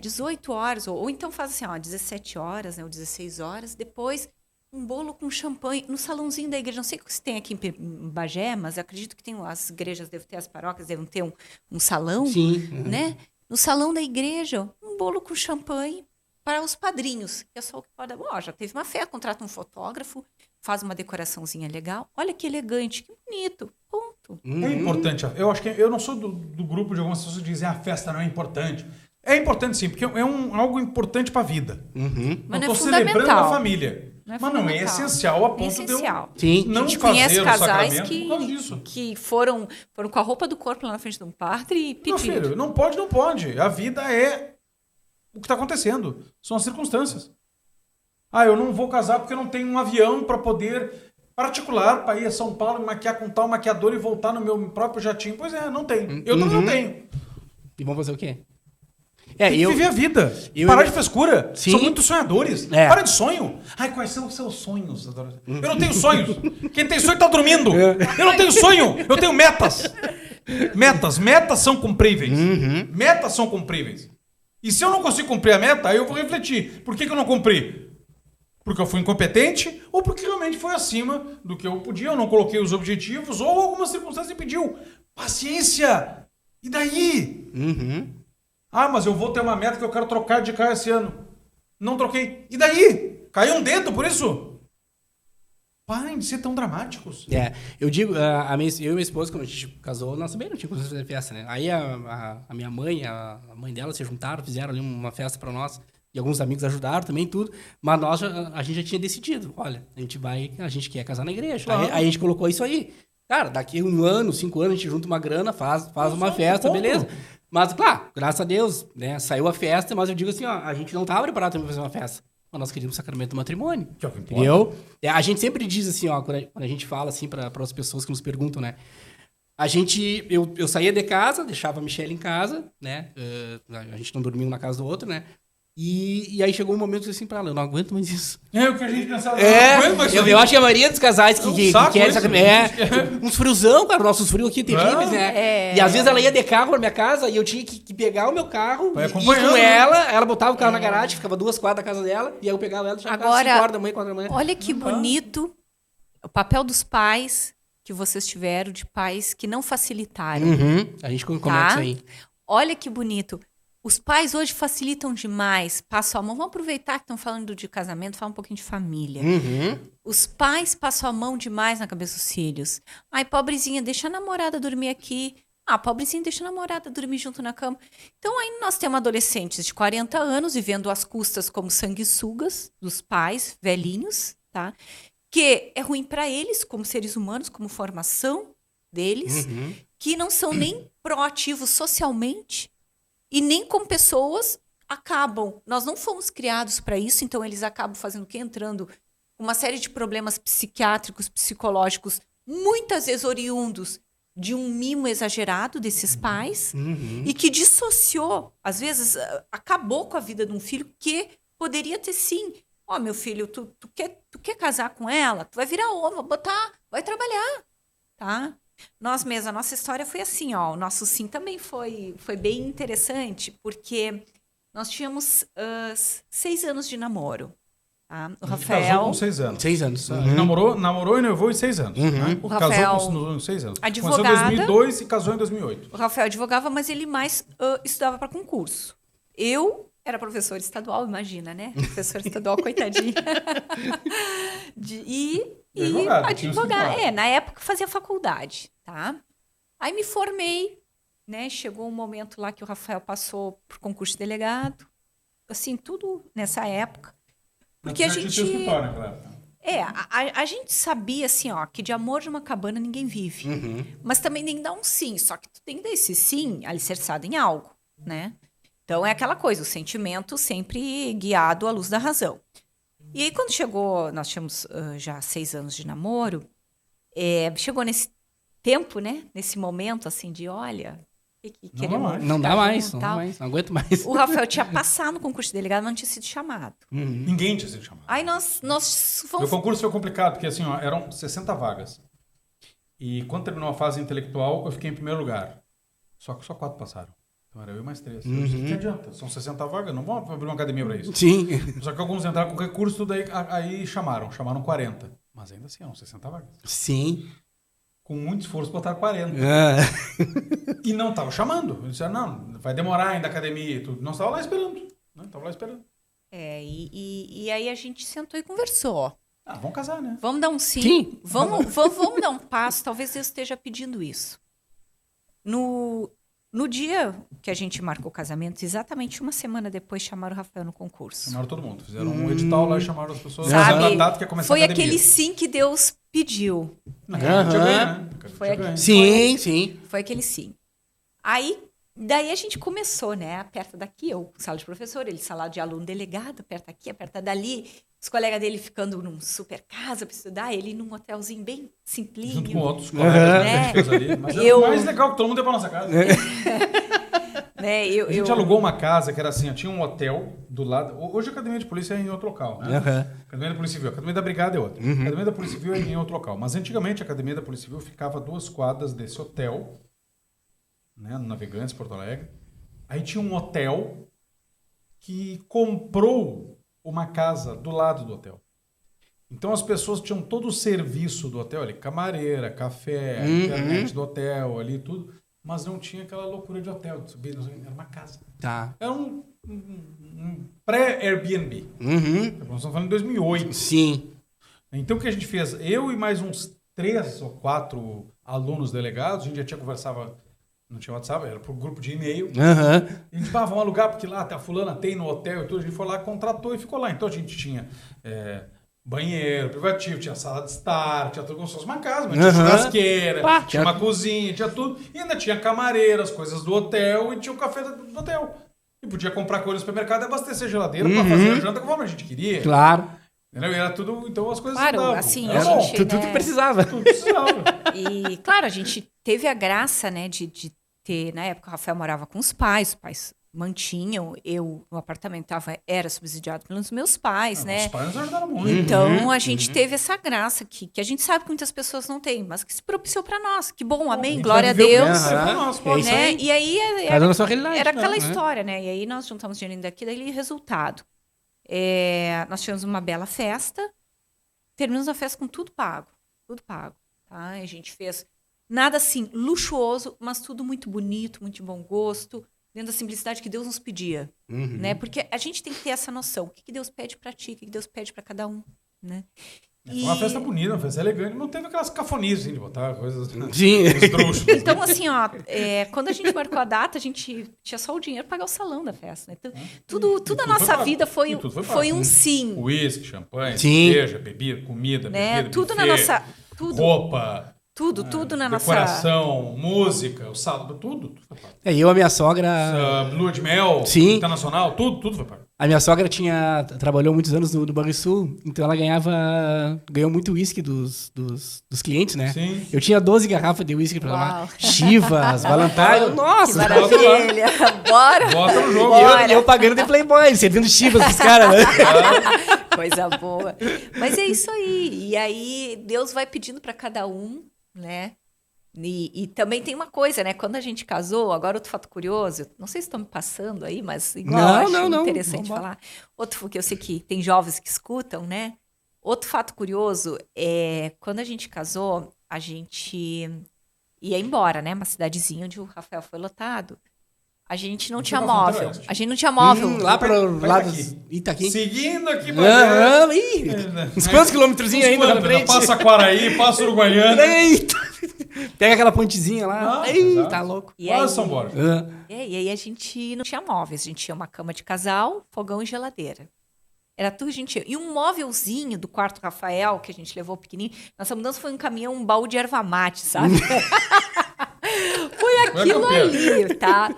18 horas. Ou então faz assim, ó, 17 horas, né? Ou 16 horas. Depois... um bolo com champanhe no salãozinho da igreja. Não sei se tem aqui em Bagé, mas acredito que tem, as igrejas devem ter, as paróquias devem ter um salão. Sim. Né? No salão da igreja, um bolo com champanhe para os padrinhos. Que é só o que pode... já teve uma festa, contrata um fotógrafo, faz uma decoraçãozinha legal. Olha que elegante, que bonito. Ponto. É importante. Eu acho que eu não sou do grupo de algumas pessoas que dizem a festa não é importante. É importante sim, porque é algo importante para a vida. Uhum. Mas eu não é estou celebrando fundamental. a família. Mas não é essencial a ponto de eu Sim. não a gente fazer conhece o casais sacramento por causa disso. que foram com a roupa do corpo lá na frente de um padre e Meu pedindo. filho, não pode. A vida é o que está acontecendo. São as circunstâncias. Ah, eu não vou casar porque eu não tenho um avião para poder particular para ir a São Paulo, maquiar com tal maquiador e voltar no meu próprio jatinho. Pois é, não tenho. Eu também não tenho. E vamos fazer o quê? Tem que viver a vida. Parar de frescura. Sim. São muito sonhadores. Para de sonho. Ai, quais são os seus sonhos? Eu não tenho sonhos. Quem tem sonho tá dormindo. Eu não tenho sonho. Eu tenho metas. Metas são cumpríveis. Uhum. Metas são cumpríveis. E se eu não consigo cumprir a meta, aí eu vou refletir. Por que eu não cumpri? Porque eu fui incompetente ou porque realmente foi acima do que eu podia, eu não coloquei os objetivos ou alguma circunstância impediu. Paciência! E daí? Uhum. Ah, mas eu vou ter uma meta que eu quero trocar de carro esse ano. Não troquei. E daí? Caiu um dedo por isso? Parem de ser tão dramáticos. Eu digo, eu e minha esposa, quando a gente casou, nós também não tínhamos condições de fazer festa, né? Aí a minha mãe, a mãe dela se juntaram, fizeram ali uma festa pra nós. E alguns amigos ajudaram também, tudo. Mas a gente já tinha decidido. Olha, a gente quer casar na igreja. Claro. Aí a gente colocou isso aí. Cara, daqui 1 ano, 5 anos, a gente junta uma grana, faz uma festa, beleza? Mas, claro, graças a Deus, né? Saiu a festa, mas eu digo assim, ó, a gente não estava preparado também para fazer uma festa. Mas nós queríamos o sacramento do matrimônio. Que é o que importa. Entendeu? A gente sempre diz assim, ó, quando a gente fala assim para as pessoas que nos perguntam, né? Eu saía de casa, deixava a Michelle em casa, né? A gente não dormia um na casa do outro, né? E aí chegou um momento assim pra ela, eu não aguento mais isso. É o que a gente pensava. Eu acho que a maioria dos casais que querem sacramento. Uns friozão, cara, nossos frios aqui terríveis, né? E às vezes ela ia de carro pra minha casa e eu tinha que pegar o meu carro e ir com ela botava o carro na garagem, ficava 2 quadras da casa dela, e aí eu pegava ela e deixava 5 horas da manhã, 4 da manhã. Olha que bonito o papel dos pais que vocês tiveram de pais que não facilitaram. A gente comenta Tá? isso aí. Olha que bonito. Os pais hoje facilitam demais. Passam a mão. Vamos aproveitar que estão falando de casamento, falar um pouquinho de família. Os pais passam a mão demais na cabeça dos filhos. Ai, pobrezinha, deixa a namorada dormir aqui. Ah, pobrezinha, deixa a namorada dormir junto na cama. Então, aí nós temos adolescentes de 40 anos vivendo às custas como sanguessugas dos pais velhinhos, tá? Que é ruim para eles, como seres humanos, como formação deles, que não são nem proativos socialmente e nem como pessoas acabam. Nós não fomos criados para isso, então eles acabam fazendo o quê? Entrando uma série de problemas psiquiátricos, psicológicos, muitas vezes oriundos de um mimo exagerado desses pais e que dissociou, às vezes, acabou com a vida de um filho que poderia ter sim. Ó, meu filho, tu quer casar com ela? Tu vai virar homem, vai trabalhar, tá? Nós mesmos, a nossa história foi assim, ó. O nosso sim também foi bem interessante, porque nós tínhamos 6 anos de namoro. Tá? O Rafael... Casou com 6 anos. 6 anos. Namorou e noivou em 6 anos. Né? O Rafael, casou com 6 anos. Advogada, começou em 2002 e casou em 2008. O Rafael advogava, mas ele mais estudava para concurso. Eu era professora estadual, imagina, né? Professora estadual, coitadinha. E advogada. Na época fazia faculdade, tá? Aí me formei, né? Chegou um momento lá que o Rafael passou por concurso de delegado. Assim, tudo nessa época. Porque a gente... a gente sabia, assim, ó, que de amor de uma cabana ninguém vive. Mas também nem dá um sim. Só que tu tem que dar esse sim alicerçado em algo, né? Então, é aquela coisa, o sentimento sempre guiado à luz da razão. E aí, quando chegou, nós tínhamos já 6 anos de namoro, chegou nesse tempo, né? Nesse momento, assim, de, olha... Não dá mais, não aguento mais. O Rafael tinha passado no concurso de delegado, mas não tinha sido chamado. Ninguém tinha sido chamado. Aí nós Meu concurso foi complicado, porque assim, ó, eram 60 vagas. E quando terminou a fase intelectual, eu fiquei em primeiro lugar. Só que só 4 passaram. Então era eu e mais 3. O que adianta? São 60 vagas, não vamos abrir uma academia para isso. Sim. Só que alguns entraram com recurso, tudo aí chamaram 40. Mas ainda assim, eram 60 vagas. Sim. Com muito esforço, botaram 40. E não estavam chamando. Eles disseram, não, vai demorar ainda a academia e tudo. Nós estávamos lá esperando. Estava lá esperando. E aí a gente sentou e conversou. Vamos casar, né? Vamos dar um sim. Sim. Vamos dar um passo. Talvez Deus esteja pedindo isso. No dia que a gente marcou o casamento, exatamente uma semana depois, chamaram o Rafael no concurso. Chamaram todo mundo. Fizeram um edital lá e chamaram as pessoas. Sabe, data que ia começar foi a academia. aquele sim que Deus pediu. Sim. Foi aquele sim. Daí a gente começou, né? Aperta daqui, eu sala de professor, ele sala de aluno delegado, aperta aqui, aperta dali. Os colegas dele ficando num super casa para estudar, ele num hotelzinho bem simplinho. Junto com outros colegas ali. Mas o mais legal que todo mundo ia pra nossa casa. A gente alugou uma casa que era assim, tinha um hotel do lado. Hoje a academia de polícia é em outro local, né? Academia da Polícia Civil. A academia da Brigada é outra. A academia da Polícia Civil é em outro local. Mas antigamente a academia da Polícia Civil ficava a 2 quadras desse hotel, né, no Navegantes, Porto Alegre. Aí tinha um hotel que comprou uma casa do lado do hotel. Então as pessoas tinham todo o serviço do hotel ali, camareira, café, internet do hotel ali, tudo, mas não tinha aquela loucura de hotel, de subir, era uma casa. Tá. Era um pré-Airbnb. Nós estamos falando em 2008. Sim. Então o que a gente fez? Eu e mais uns 3 ou 4 alunos delegados, a gente já tinha conversava. Não tinha WhatsApp, era por grupo de e-mail. E a gente, vamos alugar, porque lá a fulana tem no hotel e tudo. A gente foi lá, contratou e ficou lá. Então a gente tinha banheiro, privativo, tinha sala de estar, tinha tudo como se fosse uma casa, mas tinha churrasqueira, tinha uma cozinha, tinha tudo. E ainda tinha camareira, as coisas do hotel e tinha o café do hotel. E podia comprar coisas no supermercado e abastecer a geladeira para fazer a janta conforme a gente queria. Claro. Entendeu? E era tudo, então as coisas claro, andavam. assim, era a gente, tudo precisava. Tudo precisava. E, claro, a gente teve a graça, né, de ter, na época, o Rafael morava com os pais mantinham, eu no apartamento era subsidiado pelos meus pais, né? Os pais nos ajudaram muito. Então, a gente teve essa graça que a gente sabe que muitas pessoas não têm, mas que se propiciou para nós. Que bom, amém, glória a Deus. Né? E aí, era aquela história, né? E aí nós juntamos dinheiro daqui, daí resultado. Nós tivemos uma bela festa, terminamos a festa com tudo pago. tá? A gente fez nada assim luxuoso, mas tudo muito bonito, muito de bom gosto, dentro da simplicidade que Deus nos pedia, né? Porque a gente tem que ter essa noção. O que Deus pede para ti, o que Deus pede para cada um, né? Foi uma festa bonita, uma festa elegante. Não teve aquelas cafonices assim, de botar coisas... Sim. Então, assim, ó, quando a gente marcou a data, a gente tinha só o dinheiro para pagar o salão da festa, né? Então, tudo na nossa vida foi um sim. Uísque, champanhe, Sim. cerveja, bebida, comida, né? bebida, Tudo buffet, na nossa... Tudo, roupa... tudo na nossa... Decoração, música, o salão, tudo foi pago. Eu, a minha sogra... Lua de mel, Sim. internacional, tudo foi pago. A minha sogra trabalhou muitos anos no Banrisul, então ela ganhou muito uísque dos clientes, né? Sim. Eu tinha 12 garrafas de uísque pra Uau. tomar. Chivas, Valentine, Que nossa! maravilha! Bora! Bota no jogo. E eu pagando de Playboy, servindo chivas pros caras, né? Coisa boa. Mas é isso aí. E aí, Deus vai pedindo para cada um, né? E também tem uma coisa, né? Quando a gente casou, agora outro fato curioso, não sei se estão me passando aí, mas igual eu acho interessante falar. Outro que eu sei que tem jovens que escutam, né? Outro fato curioso é quando a gente casou, a gente ia embora, né? Uma cidadezinha onde o Rafael foi lotado. A gente não tinha móvel. A gente não tinha móvel. Lá pro lado aqui. Itaqui. Seguindo aqui Uns quantos quilômetrozinhos ainda na frente? Passa Quaraí, passa Uruguaiana. Eita! Pega aquela pontezinha lá. Tá louco. E aí, São Borja. e aí a gente não tinha móveis. A gente tinha uma cama de casal, fogão e geladeira. Era tudo que a gente tinha. E um móvelzinho do quarto Rafael, que a gente levou pequenininho. Nossa mudança foi um caminhão, um baú de erva mate, sabe? Foi aquilo ali, tá?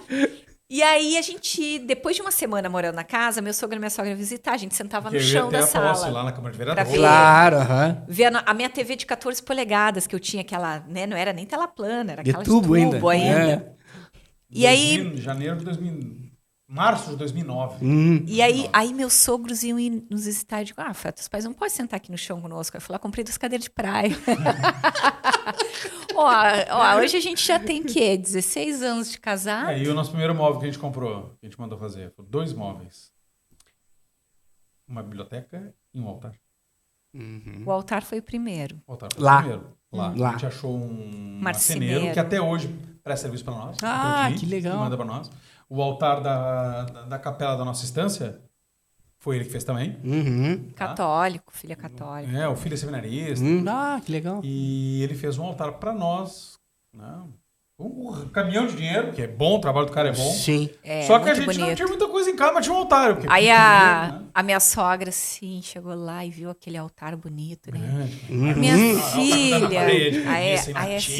E aí a gente, depois de uma semana morando na casa, meu sogro e minha sogra visitar, a gente sentava no chão da sala. Lá na Câmara de Vereadores. Claro, Ver a minha TV de 14 polegadas, que eu tinha aquela, né? Não era nem tela plana, era De aquela tubo de tubo ainda. É. E aí... Janeiro de 2000... Março de 2009. E aí meus sogros iam ir nos visitar e digo, Fé, teus pais não podem sentar aqui no chão conosco. Eu falei, comprei 2 cadeiras de praia. Hoje a gente já tem, 16 anos de casado. E o nosso primeiro móvel que a gente comprou, que a gente mandou fazer, foram 2 móveis. Uma biblioteca e um altar. O altar foi o primeiro. O altar foi Lá. o primeiro. Lá. A gente achou um marceneiro que até hoje presta serviço para nós. Que legal. Manda para nós. O altar da capela da nossa estância foi ele que fez também. Católico, filha católica. O filho é seminarista. Que legal. E ele fez um altar para nós. Né? Um caminhão de dinheiro, que é bom, o trabalho do cara é bom. Sim. Só que a gente não tinha muita coisa em casa, mas tinha um altar. Aí a minha sogra, sim, chegou lá e viu aquele altar bonito, né? Minha filha.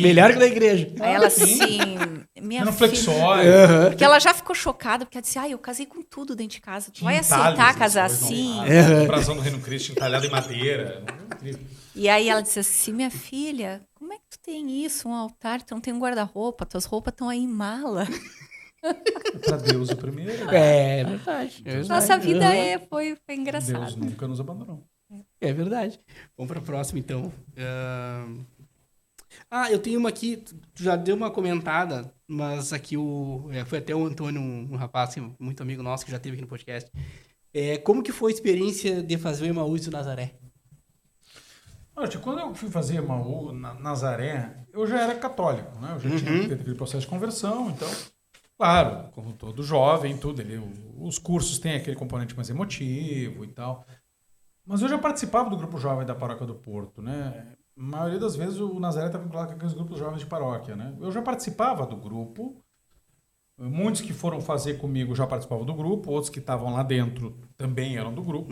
Melhor que da igreja. Aí ela assim, minha filha. Flexório. Porque ela já ficou chocada, porque ela disse, eu casei com tudo dentro de casa. Tu vai aceitar casar assim? O brasão do Reino Cristo entalhado em madeira. E aí ela disse assim, minha filha, como é que tu tem isso, um altar, tu não tem um guarda-roupa, tuas roupas estão aí em mala. Pra Deus o primeiro. É verdade. Nossa vida foi engraçada. Deus nunca nos abandonou. É verdade. Vamos para a próxima, então. Eu tenho uma aqui, tu já deu uma comentada, mas aqui foi até o Antônio, um rapaz, assim, muito amigo nosso, que já esteve aqui no podcast. Como que foi a experiência de fazer o Emaús do Nazaré? Quando eu fui fazer Emaús na Nazaré, eu já era católico, né? Eu já tinha feito aquele processo de conversão, então, claro, como todo jovem, tudo, os cursos têm aquele componente mais emotivo e tal. Mas eu já participava do grupo jovem da Paróquia do Porto, né? A maioria das vezes o Nazaré está vinculado com aqueles grupos jovens de paróquia, né? Eu já participava do grupo. Muitos que foram fazer comigo já participavam do grupo, outros que estavam lá dentro também eram do grupo.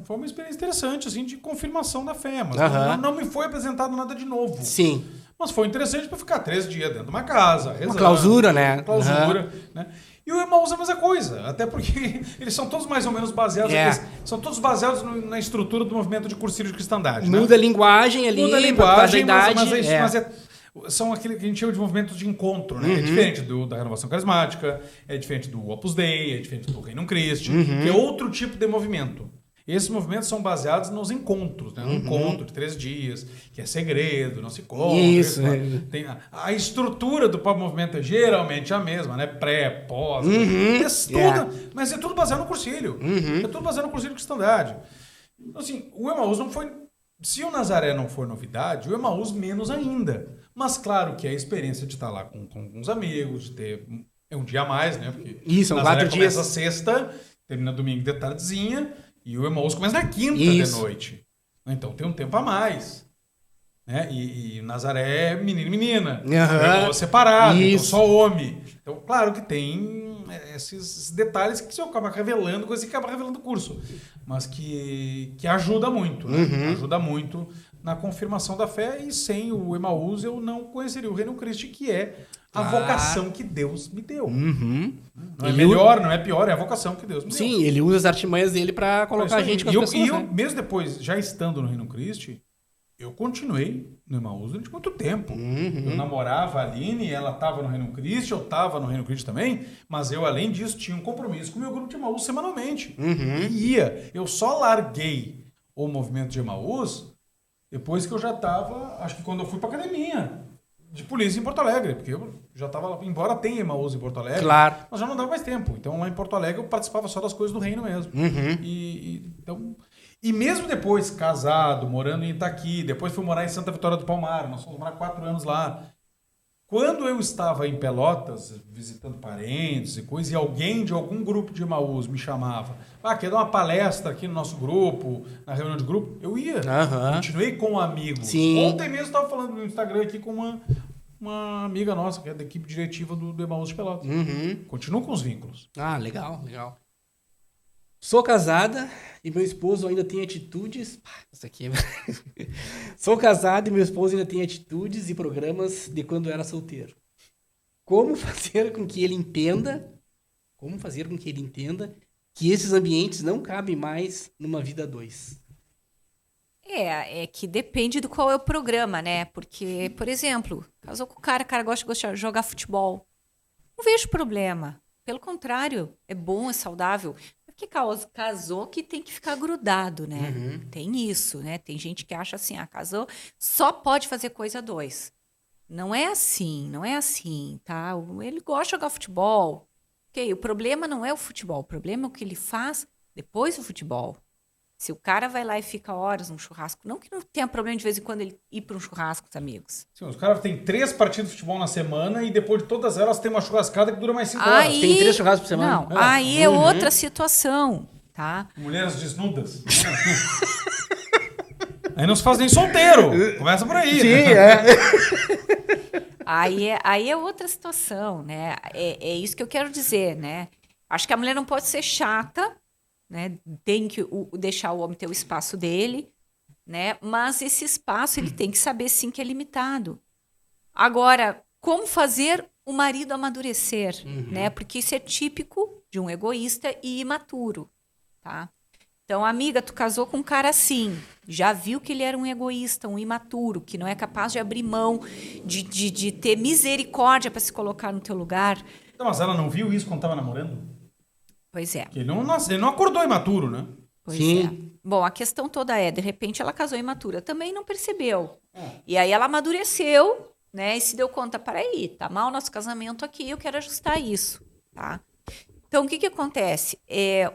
Foi uma experiência interessante, assim, de confirmação da fé, mas não me foi apresentado nada de novo. Sim. Mas foi interessante para ficar 3 dias dentro de uma casa, rezando. Uma clausura, né? Né? E o Emaús é a mesma coisa, até porque eles são todos mais ou menos baseados são todos baseados na estrutura do movimento de cursilho de cristandade. Muda a linguagem ali, muda a linguagem, mas são aquele que a gente chama de movimentos de encontro, né? É diferente da Renovação Carismática, é diferente do Opus Dei, é diferente do Reino Christi, que é outro tipo de movimento. Esses movimentos são baseados nos encontros, né? Um encontro de 3 dias, que é segredo, não se conta. Isso. Tem a estrutura do próprio movimento é geralmente a mesma, né? Pré, pós, mas é tudo baseado no cursilho. É tudo baseado no cursilho de cristandade. Então, assim, o Emaús não foi Se o Nazaré não for novidade, o Emaús menos ainda. Mas claro que a experiência de estar lá com os amigos, de ter um dia a mais, né? Porque Isso, são o Nazaré 4 dias. começa sexta, termina domingo de tardezinha, e o Emaús começa na quinta Isso. de noite. Então tem um tempo a mais. Né? E Nazaré é menino e menina. Uhum. É separado, então Isso. só homem. Então, claro que tem esses detalhes que você acaba revelando, coisa que acaba revelando o curso. Mas que ajuda muito, né? Uhum. Ajuda muito na confirmação da fé. E sem o Emaús eu não conheceria o Reino Cristo, que é a Claro. vocação que Deus me deu. Uhum. Não é melhor, não é pior, é a vocação que Deus me deu. Sim, ele usa as artimanhas dele pra colocar a gente com as pessoas. E eu, né? mesmo depois, já estando no Reino Cristo, eu continuei no Emaús durante muito tempo. Eu namorava a Aline, ela estava no Reino Cristo, eu estava no Reino Cristo também, mas eu, além disso, tinha um compromisso com o meu grupo de Emaús semanalmente. E ia. Eu só larguei o movimento de Emaús depois que eu já estava, acho que quando eu fui para academia de polícia em Porto Alegre, porque eu já estava lá, embora tenha Emaús em Porto Alegre, Claro. mas já não dava mais tempo. Então lá em Porto Alegre eu participava só das coisas do reino mesmo. Então... E mesmo depois, casado, morando em Itaqui, depois fui morar em Santa Vitória do Palmar, nós fomos morar 4 anos lá. Quando eu estava em Pelotas, visitando parentes e coisas, e alguém de algum grupo de Emaús me chamava, quer dar uma palestra aqui no nosso grupo, na reunião de grupo, eu ia. Continuei com amigos. Sim. Ontem mesmo estava falando no Instagram aqui com uma amiga nossa, que é da equipe diretiva do Emaús de Pelotas. Continuo com os vínculos. Ah, legal, legal. Sou casada e meu esposo ainda tem atitudes... Isso aqui é... Sou casado e meu esposo ainda tem atitudes e programas de quando era solteiro. Como fazer com que ele entenda que esses ambientes não cabem mais numa vida a dois? É que depende do qual é o programa, né? Porque, por exemplo, casou com o cara gosta de jogar futebol. Não vejo problema. Pelo contrário, é bom, é saudável. Porque casou que tem que ficar grudado, né? Tem isso, né? Tem gente que acha assim, casou, só pode fazer coisa a dois. Não é assim, tá? Ele gosta de jogar futebol. Ok, o problema não é o futebol, o problema é o que ele faz depois do futebol. Se o cara vai lá e fica horas num churrasco, não que não tenha problema de vez em quando ele ir para um churrasco com os amigos. Sim, os caras têm 3 partidas de futebol na semana e depois de todas elas tem uma churrascada que dura mais 5 horas. Tem 3 churrascos por semana. Não, aí é outra situação, tá? Mulheres desnudas. Aí não se faz nem solteiro. Começa por aí. Sim, né? Aí é outra situação, né? É isso que eu quero dizer, né? Acho que a mulher não pode ser chata, né? Tem que deixar o homem ter o espaço dele, né? Mas esse espaço ele tem que saber sim que é limitado. Agora, como fazer o marido amadurecer, né? Porque isso é típico de um egoísta e imaturo, tá? Então, amiga, tu casou com um cara assim, já viu que ele era um egoísta, um imaturo, que não é capaz de abrir mão, de ter misericórdia para se colocar no teu lugar. Não, mas ela não viu isso quando estava namorando? Pois é. Porque ele não acordou imaturo, né? Pois Sim. é. Bom, a questão toda é, de repente ela casou imatura, também não percebeu. E aí ela amadureceu, né? E se deu conta, peraí, tá mal nosso casamento aqui, eu quero ajustar isso, tá? Então, o que acontece?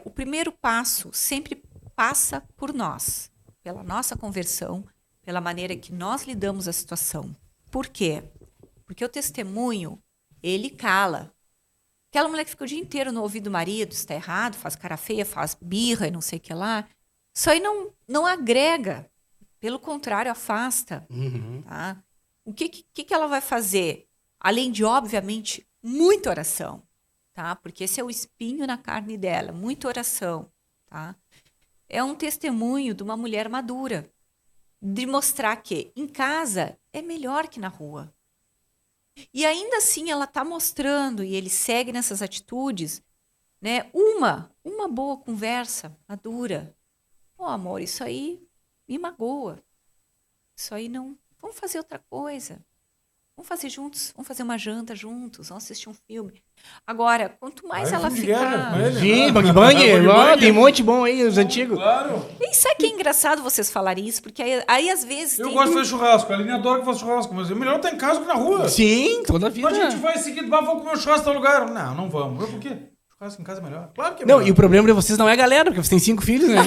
O primeiro passo sempre passa por nós, pela nossa conversão, pela maneira que nós lidamos a situação. Por quê? Porque o testemunho, ele cala. Aquela mulher que fica o dia inteiro no ouvido do marido, está errado, faz cara feia, faz birra e não sei o que lá. Isso aí não agrega. Pelo contrário, afasta. Tá? O que ela vai fazer? Além de, obviamente, muita oração. Tá? Porque esse é o espinho na carne dela. Muita oração. Tá? É um testemunho de uma mulher madura. De mostrar que em casa é melhor que na rua. E ainda assim ela está mostrando, e ele segue nessas atitudes, né? Uma boa conversa madura. Amor, isso aí me magoa. Isso aí não... Vamos fazer outra coisa. Vamos fazer juntos, vamos fazer uma janta juntos, vamos assistir um filme. Agora, quanto mais ela ficar... Sim, Bang Bang, tem um monte bom aí, os antigos. Claro. E sabe que é engraçado vocês falarem isso? Porque aí às vezes... Eu gosto de fazer churrasco, a Aline adora que faça churrasco, mas é melhor estar em casa que na rua. Sim, toda a vida. A gente vai seguir, vamos comer um churrasco em tal lugar. Não vamos. Por quê? Churrasco em casa é melhor. Claro que é melhor. Não, e o problema de vocês não é galera, porque vocês têm 5 filhos, né?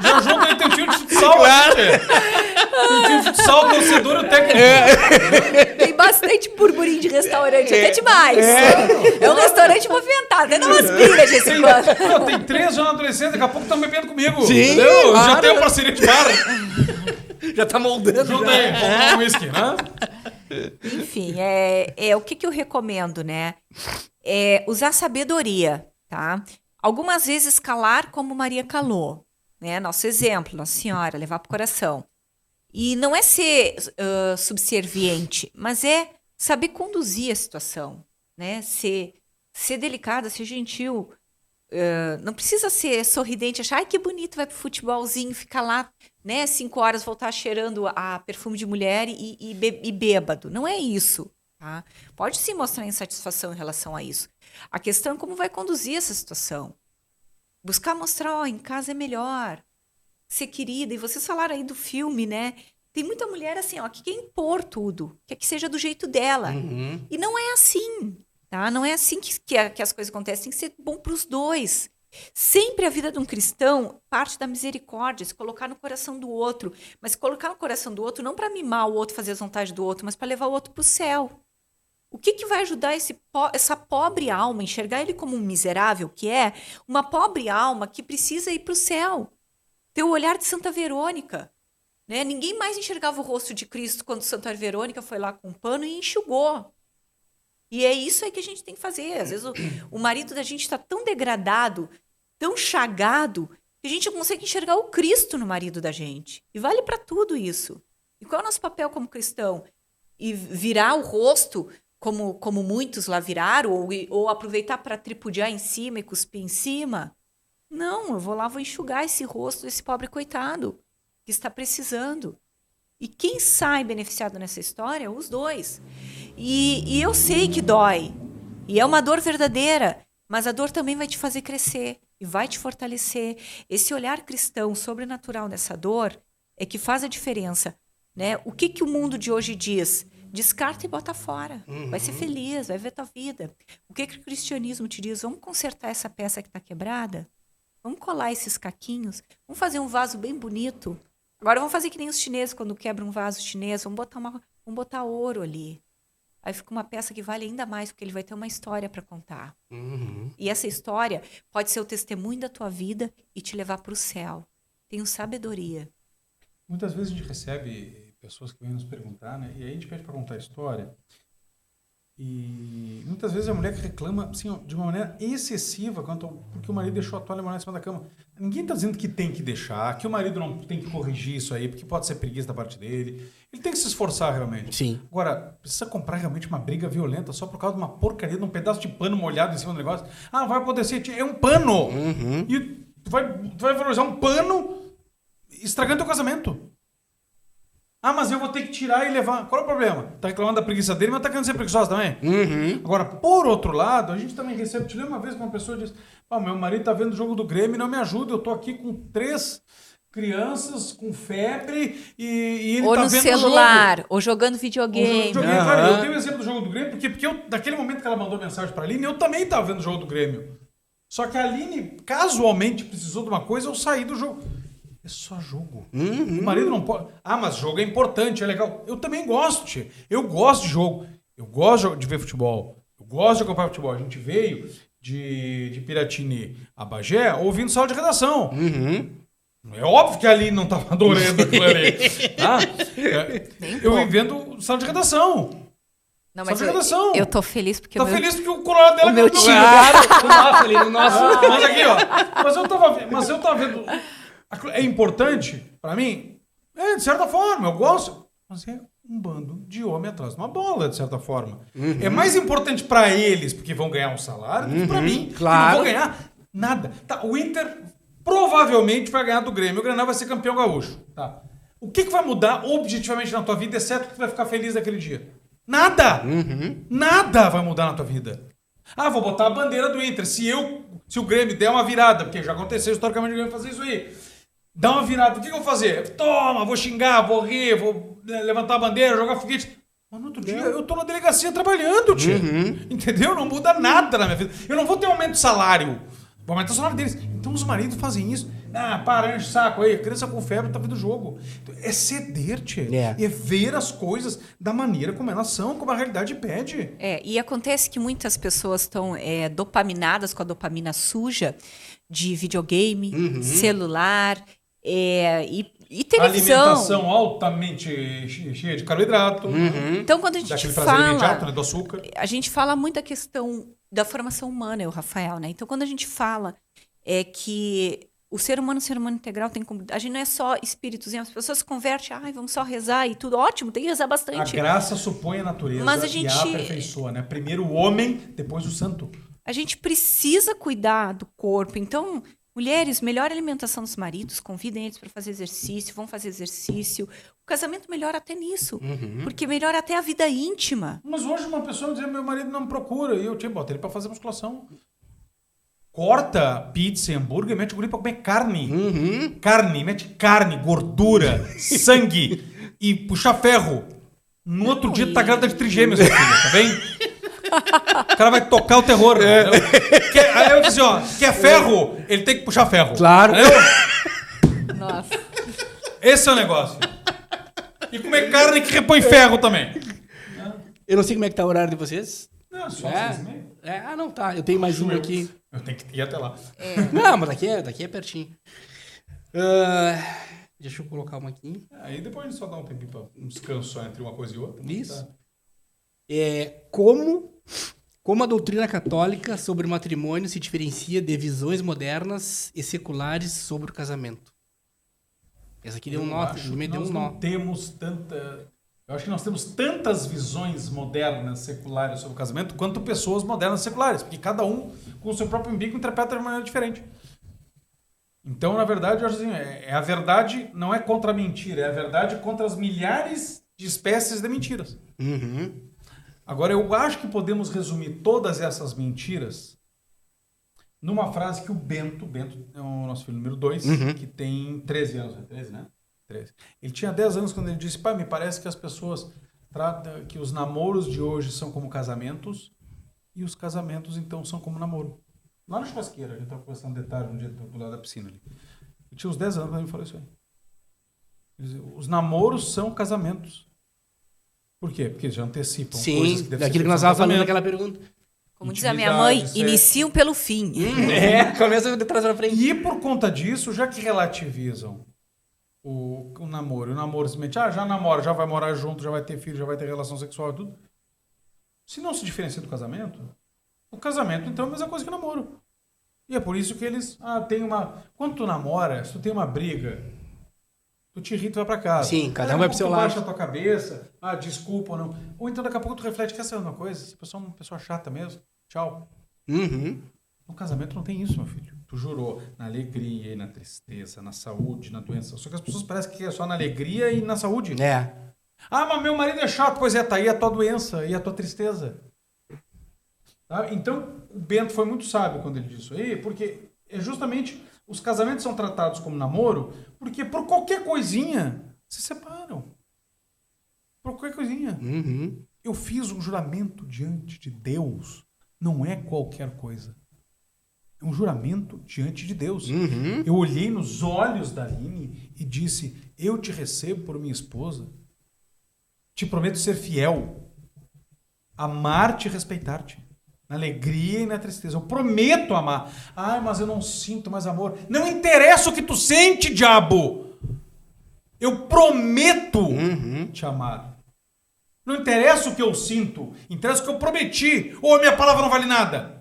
Já junta aí teu tio de futsal. Claro. Tem time de futsal, o torcedor e o técnico. Tem bastante burburinho de restaurante, até demais. É um restaurante movimentado, até dá umas brigas de vez em quando. Tem 3 anos adolescentes, daqui a pouco estão bebendo comigo. Sim, entendeu? claro. Já tem uma parceria de bar. Já tá moldando. Junta aí, vamos tomar um whisky, né? Enfim, o que eu recomendo, né? Usar sabedoria, tá? Algumas vezes calar como Maria calou, né? Nosso exemplo, Nossa Senhora, levar pro coração. E não é ser subserviente, mas é saber conduzir a situação, né? Ser delicada, ser gentil. Não precisa ser sorridente, achar, ai, que bonito, vai pro futebolzinho, ficar lá, né, 5 horas, voltar cheirando a perfume de mulher e bêbado. Não é isso, tá? Pode sim mostrar insatisfação em relação a isso. A questão é como vai conduzir essa situação. Buscar mostrar, em casa é melhor, ser querida. E vocês falaram aí do filme, né? Tem muita mulher assim, que quer impor tudo, quer que seja do jeito dela. Uhum. E não é assim. Tá? Não é assim que as coisas acontecem, tem que ser bom para os dois. Sempre a vida de um cristão parte da misericórdia, se colocar no coração do outro. Mas colocar no coração do outro não para mimar o outro, fazer as vontades do outro, mas para levar o outro para o céu. O que vai ajudar essa pobre alma, enxergar ele como um miserável, que é uma pobre alma que precisa ir para o céu? Ter o olhar de Santa Verônica. Né? Ninguém mais enxergava o rosto de Cristo quando Santa Verônica foi lá com um pano e enxugou. E é isso aí que a gente tem que fazer. Às vezes o marido da gente está tão degradado, tão chagado, que a gente não consegue enxergar o Cristo no marido da gente. E vale para tudo isso. E qual é o nosso papel como cristão? E virar o rosto, como muitos lá viraram, ou aproveitar para tripudiar em cima e cuspir em cima? Não, eu vou enxugar esse rosto desse pobre coitado que está precisando. E quem sai beneficiado nessa história? Os dois. E eu sei que dói. E é uma dor verdadeira. Mas a dor também vai te fazer crescer. E vai te fortalecer. Esse olhar cristão sobrenatural nessa dor é que faz a diferença. Né? O que o mundo de hoje diz? Descarta e bota fora. Vai ser feliz, vai ver tua vida. O que o cristianismo te diz? Vamos consertar essa peça que está quebrada? Vamos colar esses caquinhos? Vamos fazer um vaso bem bonito? Agora vamos fazer que nem os chineses, quando quebram um vaso chinês, vamos botar ouro ali. Aí fica uma peça que vale ainda mais, porque ele vai ter uma história para contar. Uhum. E essa história pode ser o testemunho da tua vida e te levar para o céu. Tenho sabedoria. Muitas vezes a gente recebe pessoas que vêm nos perguntar, né? E aí a gente pede para contar a história. E muitas vezes a mulher que reclama assim, de uma maneira excessiva porque o marido deixou a toalha molhada em cima da cama. Ninguém está dizendo que tem que deixar, que o marido não tem que corrigir isso aí, porque pode ser preguiça da parte dele. Ele tem que se esforçar realmente. Sim. Agora, precisa comprar realmente uma briga violenta só por causa de uma porcaria, de um pedaço de pano molhado em cima do negócio. Ah, vai acontecer, é um pano. Uhum. E tu vai valorizar um pano estragando teu casamento. Ah, mas eu vou ter que tirar e levar. Qual é o problema? Tá reclamando da preguiça dele, mas tá querendo ser preguiçosa também? Uhum. Agora, por outro lado, a gente também recebe... Te lembro uma vez que uma pessoa disse: meu marido tá vendo o jogo do Grêmio e não me ajuda. Eu tô aqui com 3 crianças com febre e ele ou tá no vendo celular, o jogo. ou jogando videogame. Claro, eu tenho o exemplo do jogo do Grêmio, porque naquele momento que ela mandou mensagem pra Aline, eu também tava vendo o jogo do Grêmio. Só que a Aline casualmente precisou de uma coisa, eu saí do jogo. É só jogo. O marido não pode... Ah, mas jogo é importante, é legal. Eu também gosto, tia. Eu gosto de jogo. Eu gosto de ver futebol. Eu gosto de acompanhar futebol. A gente veio de Piratini a Bagé ouvindo sala de redação. É óbvio que a Aline não estava adorando aquilo ali. Tá? Eu vim vendo sala de redação. Não, mas eu tô feliz porque... Tá feliz porque o colorado dela... O meu time... Claro, nossa, ali no nosso... Mas aqui, ó. Mas eu tava vendo... É importante pra mim? De certa forma, eu gosto. Mas é um bando de homem atrás de uma bola, de certa forma. É mais importante pra eles, porque vão ganhar um salário, do que pra mim, claro. que não vou ganhar nada. Tá, o Inter provavelmente vai ganhar do Grêmio. O Grenal vai ser campeão gaúcho. Tá. O que vai mudar objetivamente na tua vida, exceto que tu vai ficar feliz naquele dia? Nada! Nada vai mudar na tua vida. Ah, vou botar a bandeira do Inter. Se o Grêmio der uma virada, porque já aconteceu historicamente o Grêmio fazer isso aí, dá uma virada, o que eu vou fazer? Toma, vou xingar, vou rir, vou levantar a bandeira, jogar foguete. Mas no outro dia eu tô na delegacia trabalhando, tia. Entendeu? Não muda nada na minha vida. Eu não vou ter aumento de salário. Vou aumentar o salário deles. Então os maridos fazem isso. Para, enche o saco aí. A criança com febre tá vendo o jogo. É ceder, tchê. É ver as coisas da maneira como elas são, como a realidade pede. E acontece que muitas pessoas estão dopaminadas com a dopamina suja de videogame, celular e televisão. Alimentação altamente cheia de carboidrato. Então, quando a gente daquele prazer imediato, né, do açúcar. A gente fala muito da questão da formação humana, Rafael, né? Então, quando a gente fala que o ser humano integral tem como... A gente não é só espíritos, as pessoas se convertem, vamos só rezar e tudo. Ótimo, tem que rezar bastante. A graça supõe a natureza e a aperfeiçoa, né? Primeiro o homem, depois o santo. A gente precisa cuidar do corpo. Então, mulheres, melhor alimentação dos maridos, convidem eles para fazer exercício, vão fazer exercício. O casamento melhora até nisso, porque melhora até a vida íntima. Mas hoje uma pessoa diz, meu marido não me procura, e eu boto ele para fazer musculação. Corta pizza e hambúrguer, mete o guri pra comer carne. Carne, mete carne, gordura, sangue e puxa ferro. No outro dia tu tá grávida de trigêmeos, minha filha, tá bem? O cara vai tocar o terror. Aí eu disse, quer ferro? Ele tem que puxar ferro. Claro. Nossa. Esse é o negócio. E comer carne que repõe ferro também. Eu não sei como é que tá o horário de vocês. Não, só 6h30. Não, tá. Eu tenho mais um aqui. Eu tenho que ir até lá. Não, mas daqui é pertinho. Deixa eu colocar uma aqui. Aí depois a gente só dá um tempinho pra um descanso só entre uma coisa e outra. Isso. Como a doutrina católica sobre o matrimônio se diferencia de visões modernas e seculares sobre o casamento? Essa aqui deu um nó. Não temos tanta... Eu acho que nós temos tantas visões modernas seculares sobre o casamento quanto pessoas modernas seculares, porque cada um, com o seu próprio umbigo, interpreta de maneira diferente. Então, na verdade, eu acho assim, a verdade não é contra a mentira, é a verdade contra as milhares de espécies de mentiras. Agora, eu acho que podemos resumir todas essas mentiras numa frase que o Bento é o nosso filho número 2, que tem 13 anos, 13, né? 13. Ele tinha 10 anos quando ele disse, pai, me parece que as pessoas tratam que os namoros de hoje são como casamentos e os casamentos, então, são como namoro. Lá na churrasqueira, a gente estava conversando um detalhe um dia do lado da piscina ali. Eu tinha uns 10 anos quando ele falou isso aí. Os namoros são casamentos. Por quê? Porque já antecipam coisas que devem ser daquilo que nós estávamos falando naquela pergunta. Como diz a minha mãe, iniciam pelo fim. Começa de trás para frente. E por conta disso, já que relativizam o namoro, simplesmente, já namora, já vai morar junto, já vai ter filho, já vai ter relação sexual e tudo. Se não se diferencia do casamento, o casamento, então, é a mesma coisa que o namoro. E é por isso que eles, tem uma... Quando tu namora, se tu tem uma briga, tu te irrita e vai pra casa. Sim, cada um vai pro seu lado. Tu baixa a tua cabeça, desculpa ou não. Ou então daqui a pouco tu reflete que essa é uma coisa, essa pessoa é uma pessoa chata mesmo, tchau. No casamento não tem isso, meu filho. Tu jurou na alegria e na tristeza, na saúde, na doença. Só que as pessoas parecem que é só na alegria e na saúde. Mas meu marido é chato. Pois tá aí a tua doença e a tua tristeza. Tá? Então, o Bento foi muito sábio quando ele disse isso aí, porque é justamente os casamentos são tratados como namoro, porque por qualquer coisinha se separam. Por qualquer coisinha. Eu fiz um juramento diante de Deus. Não é qualquer coisa. É um juramento diante de Deus. Eu olhei nos olhos da Aline e disse, eu te recebo por minha esposa. Te prometo ser fiel. Amar-te e respeitar-te. Na alegria e na tristeza. Eu prometo amar. Mas eu não sinto mais amor. Não interessa o que tu sente, diabo. Eu prometo te amar. Não interessa o que eu sinto. Interessa o que eu prometi. Ou a minha palavra não vale nada.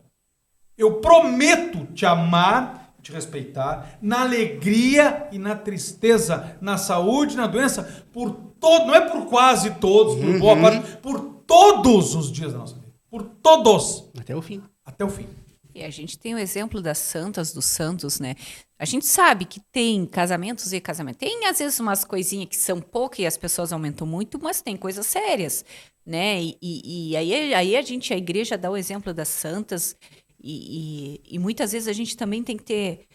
Eu prometo te amar, te respeitar, na alegria e na tristeza, na saúde, na doença, por todo, não é por quase todos, por boa parte, por todos os dias da nossa vida. Por todos. Até o fim. Até o fim. E a gente tem o exemplo das santas, dos santos, né? A gente sabe que tem casamentos e casamentos. Tem, às vezes, umas coisinhas que são poucas e as pessoas aumentam muito, mas tem coisas sérias, né? E aí a igreja dá o exemplo das santas. E muitas vezes a gente também tem que ter,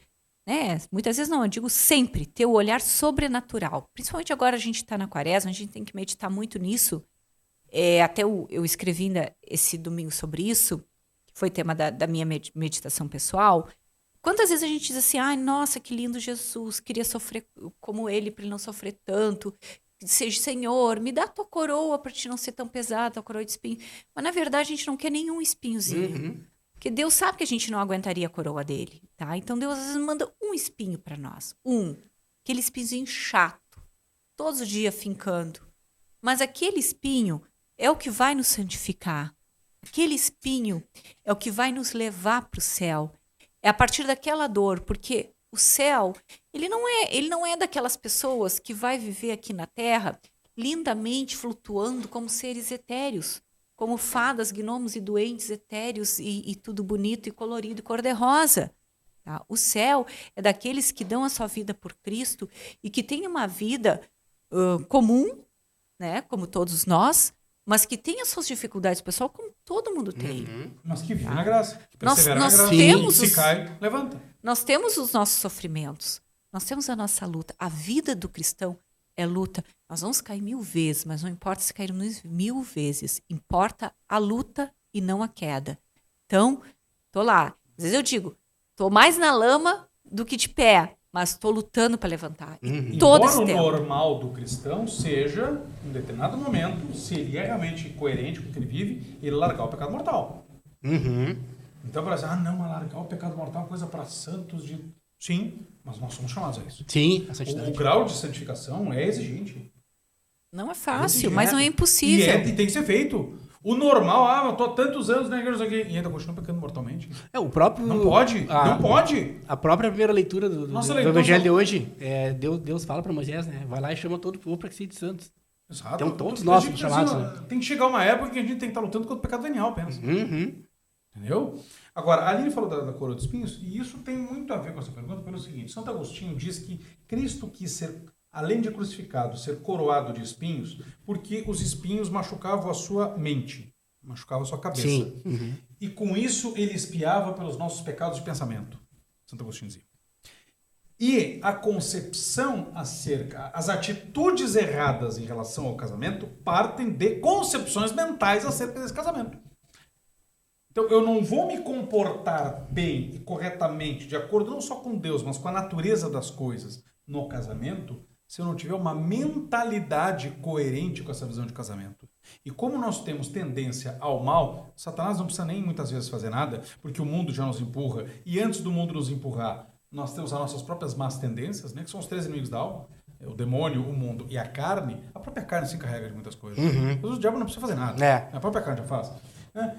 né? Muitas vezes não, eu digo sempre, ter o olhar sobrenatural. Principalmente agora a gente está na quaresma, a gente tem que meditar muito nisso. Eu escrevi ainda esse domingo sobre isso, que foi tema da minha meditação pessoal, Quantas vezes a gente diz assim, ai, nossa, que lindo Jesus, queria sofrer como ele para ele não sofrer tanto. Seja, Senhor, me dá a tua coroa para te não ser tão pesada, tua coroa de espinho. Mas na verdade a gente não quer nenhum espinhozinho. Porque Deus sabe que a gente não aguentaria a coroa dele, tá? Então Deus às vezes manda um espinho para nós. Aquele espinhozinho chato, todos os dias fincando. Mas aquele espinho é o que vai nos santificar. Aquele espinho é o que vai nos levar para o céu. É a partir daquela dor, porque o céu, ele não é daquelas pessoas que vai viver aqui na Terra lindamente flutuando como seres etéreos, como fadas, gnomos e duendes etéreos e tudo bonito e colorido e cor-de-rosa. Tá? O céu é daqueles que dão a sua vida por Cristo e que têm uma vida comum, né, como todos nós, mas que tem as suas dificuldades, pessoal, como todo mundo tem. Mas que vive na graça, que Nós persevera na graça. temos Se cai, levanta. Nós temos os nossos sofrimentos, nós temos a nossa luta. A vida do cristão é luta. Nós vamos cair 1000 vezes, mas não importa se cairmos 1000 vezes. Importa a luta e não a queda. Então, tô lá. Às vezes eu digo, tô mais na lama do que de pé, mas estou lutando para levantar. E todo esse Embora tempo. o normal do cristão seja, em determinado momento, se ele é realmente coerente com o que ele vive, ele largar o pecado mortal. Então, parece, não, mas largar o pecado mortal é uma coisa para santos de... Sim, mas nós somos chamados a isso. Sim, a santidade. O grau de santificação é exigente. Não é fácil, mas não é E impossível. e tem que ser feito. O normal, eu tô há tantos anos na igreja aqui e ainda continua pecando mortalmente. O próprio... Não pode, não pode. A própria primeira leitura do Nossa, leitura Evangelho só- de hoje, Deus fala para Moisés, né? Vai lá e chama todo o povo para que seja de santos. Exato. Então, todos nós somos chamados, Tem que chegar uma época que a gente tem que estar lutando contra o pecado venial, pensa. Entendeu? Agora, a Aline falou da coroa de espinhos, e isso tem muito a ver com essa pergunta, pelo seguinte: Santo Agostinho diz que Cristo quis ser, além de crucificado, ser coroado de espinhos, porque os espinhos machucavam a sua mente, machucavam a sua cabeça. Sim. E com isso ele espiava pelos nossos pecados de pensamento. Santo Agostinho dizia. E a concepção acerca, as atitudes erradas em relação ao casamento partem de concepções mentais acerca desse casamento. Então, eu não vou me comportar bem e corretamente, de acordo não só com Deus, mas com a natureza das coisas no casamento, se eu não tiver uma mentalidade coerente com essa visão de casamento. E como nós temos tendência ao mal, Satanás não precisa nem muitas vezes fazer nada, porque o mundo já nos empurra, e antes do mundo nos empurrar, nós temos as nossas próprias más tendências, né, que são os 3 inimigos da alma, o demônio, o mundo e a carne. A própria carne se encarrega de muitas coisas. Mas o diabo não precisa fazer nada. A própria carne já faz. Né?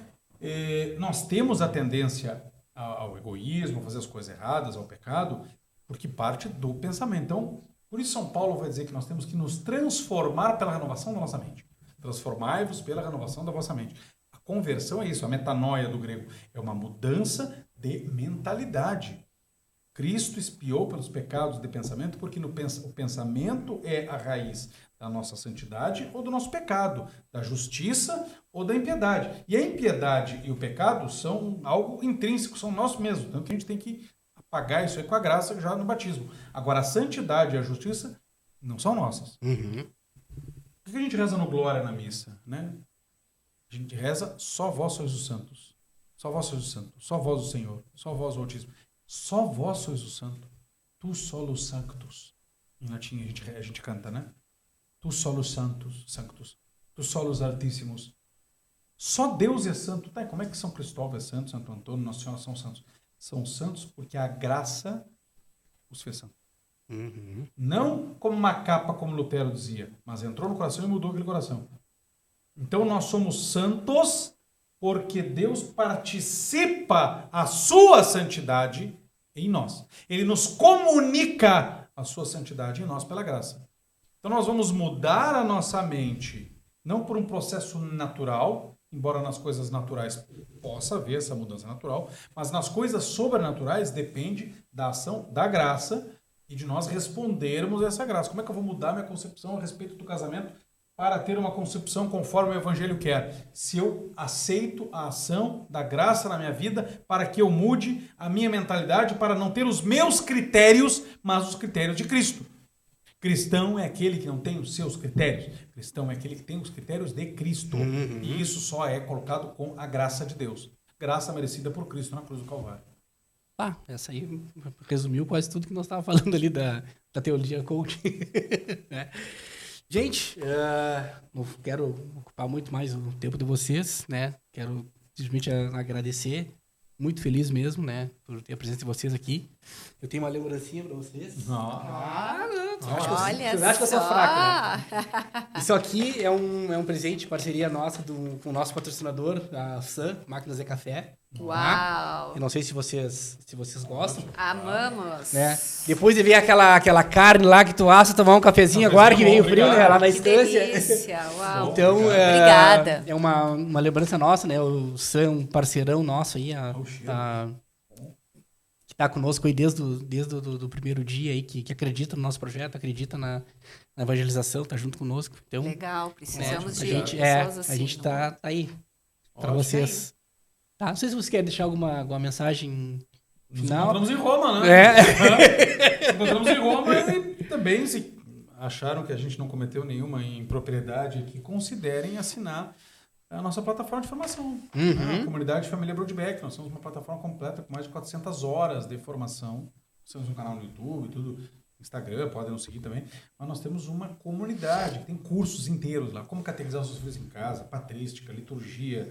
Nós temos a tendência ao egoísmo, a fazer as coisas erradas, ao pecado, porque parte do pensamento. Então, por isso São Paulo vai dizer que nós temos que nos transformar pela renovação da nossa mente. Transformai-vos pela renovação da vossa mente. A conversão é isso, a metanoia do grego. É uma mudança de mentalidade. Cristo expiou pelos pecados de pensamento, porque o pensamento é a raiz da nossa santidade ou do nosso pecado, da justiça ou da impiedade. E a impiedade e o pecado são algo intrínseco, são nós mesmos. Tanto que a gente tem que apagar isso aí com a graça já no batismo. Agora, a santidade e a justiça não são nossas. Por que a gente reza no Glória na missa? Né? A gente reza, só vós sois os santos. Só vós sois os santos. Só vós o Senhor. Só vós o Altíssimo. Só vós sois o santo. Tu solus sanctus. Em latim a gente canta, né? Tu solus sanctus. Tu solus altíssimos. Só Deus é santo. Tá, como é que São Cristóvão é santo, Santo Antônio, Nossa Senhora são santos? São santos porque a graça os fez santos. Não como uma capa, como Lutero dizia, mas entrou no coração e mudou aquele coração. Então nós somos santos porque Deus participa a sua santidade em nós. Ele nos comunica a sua santidade em nós pela graça. Então nós vamos mudar a nossa mente, não por um processo natural, embora nas coisas naturais possa haver essa mudança natural, mas nas coisas sobrenaturais depende da ação da graça e de nós respondermos a essa graça. Como é que eu vou mudar minha concepção a respeito do casamento para ter uma concepção conforme o Evangelho quer? Se eu aceito a ação da graça na minha vida para que eu mude a minha mentalidade para não ter os meus critérios, mas os critérios de Cristo. Cristão é aquele que não tem os seus critérios. Cristão é aquele que tem os critérios de Cristo. E isso só é colocado com a graça de Deus. Graça merecida por Cristo na cruz do Calvário. Essa aí resumiu quase tudo que nós estávamos falando ali da teologia coaching. Né? Gente, não quero ocupar muito mais o tempo de vocês, né? Quero simplesmente agradecer. Muito feliz mesmo, né? Por ter a presença de vocês aqui. Eu tenho uma lembrancinha para vocês. Olha Vocês acham que eu sou fraco, né? Isso aqui é um presente, parceria nossa com o nosso patrocinador, a Sam, Máquinas de Café. Uau! Eu não sei se vocês gostam. Amamos! Né? Depois de ver aquela carne lá que tu assa, tomar um cafezinho agora que veio frio, né? Lá na Que estância. delícia! Uau! Então, Obrigada. É uma lembrança nossa, né? O Sam, um parceirão nosso aí, que tá conosco aí desde o primeiro dia aí, que acredita no nosso projeto, acredita na evangelização, tá junto conosco. Então, Legal, precisamos de gente, pessoas assim. a gente tá aí para vocês. Tá? Não sei se você quer deixar alguma mensagem final. Nos encontramos em Roma, né? É. Encontramos em Roma e também, se acharam que a gente não cometeu nenhuma impropriedade aqui, considerem assinar a nossa plataforma de formação. A Comunidade Família Broadback. Nós temos uma plataforma completa com mais de 400 horas de formação. Nós temos um canal no YouTube, tudo, Instagram, podem nos seguir também. Mas nós temos uma comunidade que tem cursos inteiros lá. Como catequizar os seus filhos em casa, patrística, liturgia,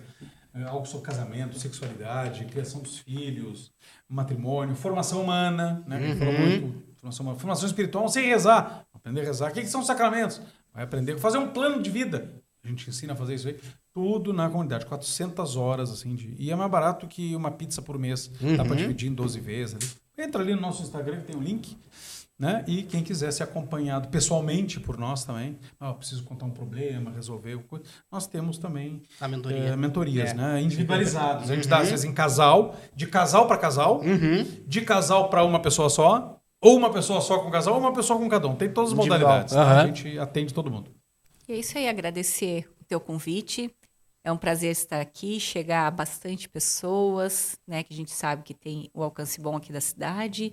algo sobre casamento, sexualidade, criação dos filhos, matrimônio, formação humana, né? Que falou muito, formação espiritual, sem rezar. Aprender a rezar. O que são os sacramentos? Vai aprender a fazer um plano de vida. A gente ensina a fazer isso aí. Tudo na comunidade. 400 horas, assim. E é mais barato que uma pizza por mês. Dá para dividir em 12 vezes. Ali. Entra ali no nosso Instagram, que tem um link. Né? E quem quiser ser acompanhado pessoalmente por nós também, preciso contar um problema, resolver coisa, nós temos também a mentoria. Mentorias, né? Individualizadas. A gente dá às vezes em casal, de casal para casal, de casal para uma pessoa só, ou uma pessoa só com casal, ou uma pessoa com cada um. Tem todas as modalidades. Tá? A gente atende todo mundo. E é isso aí, agradecer o teu convite. É um prazer estar aqui, chegar a bastante pessoas, né? Que a gente sabe que tem o alcance bom aqui da cidade.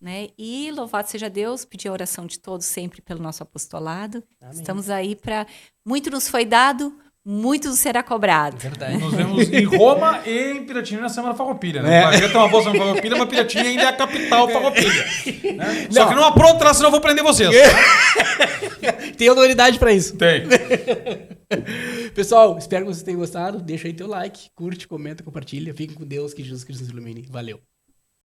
Né? E louvado seja Deus, pedir a oração de todos sempre pelo nosso apostolado. Amém. Estamos aí para... Muito nos foi dado, muito nos será cobrado. Verdade. Nos vemos em Roma e em Piratininga na Semana Farroupilha. Né? A gente tem uma boa Semana Farroupilha, mas Piratininga ainda é a capital Farroupilha. Né? Só que não apronta lá, senão eu vou prender vocês. Tem autoridade para isso. Tem. Pessoal, espero que vocês tenham gostado. Deixa aí teu like, curte, comenta, compartilha. Fiquem com Deus, que Jesus Cristo nos ilumine. Valeu.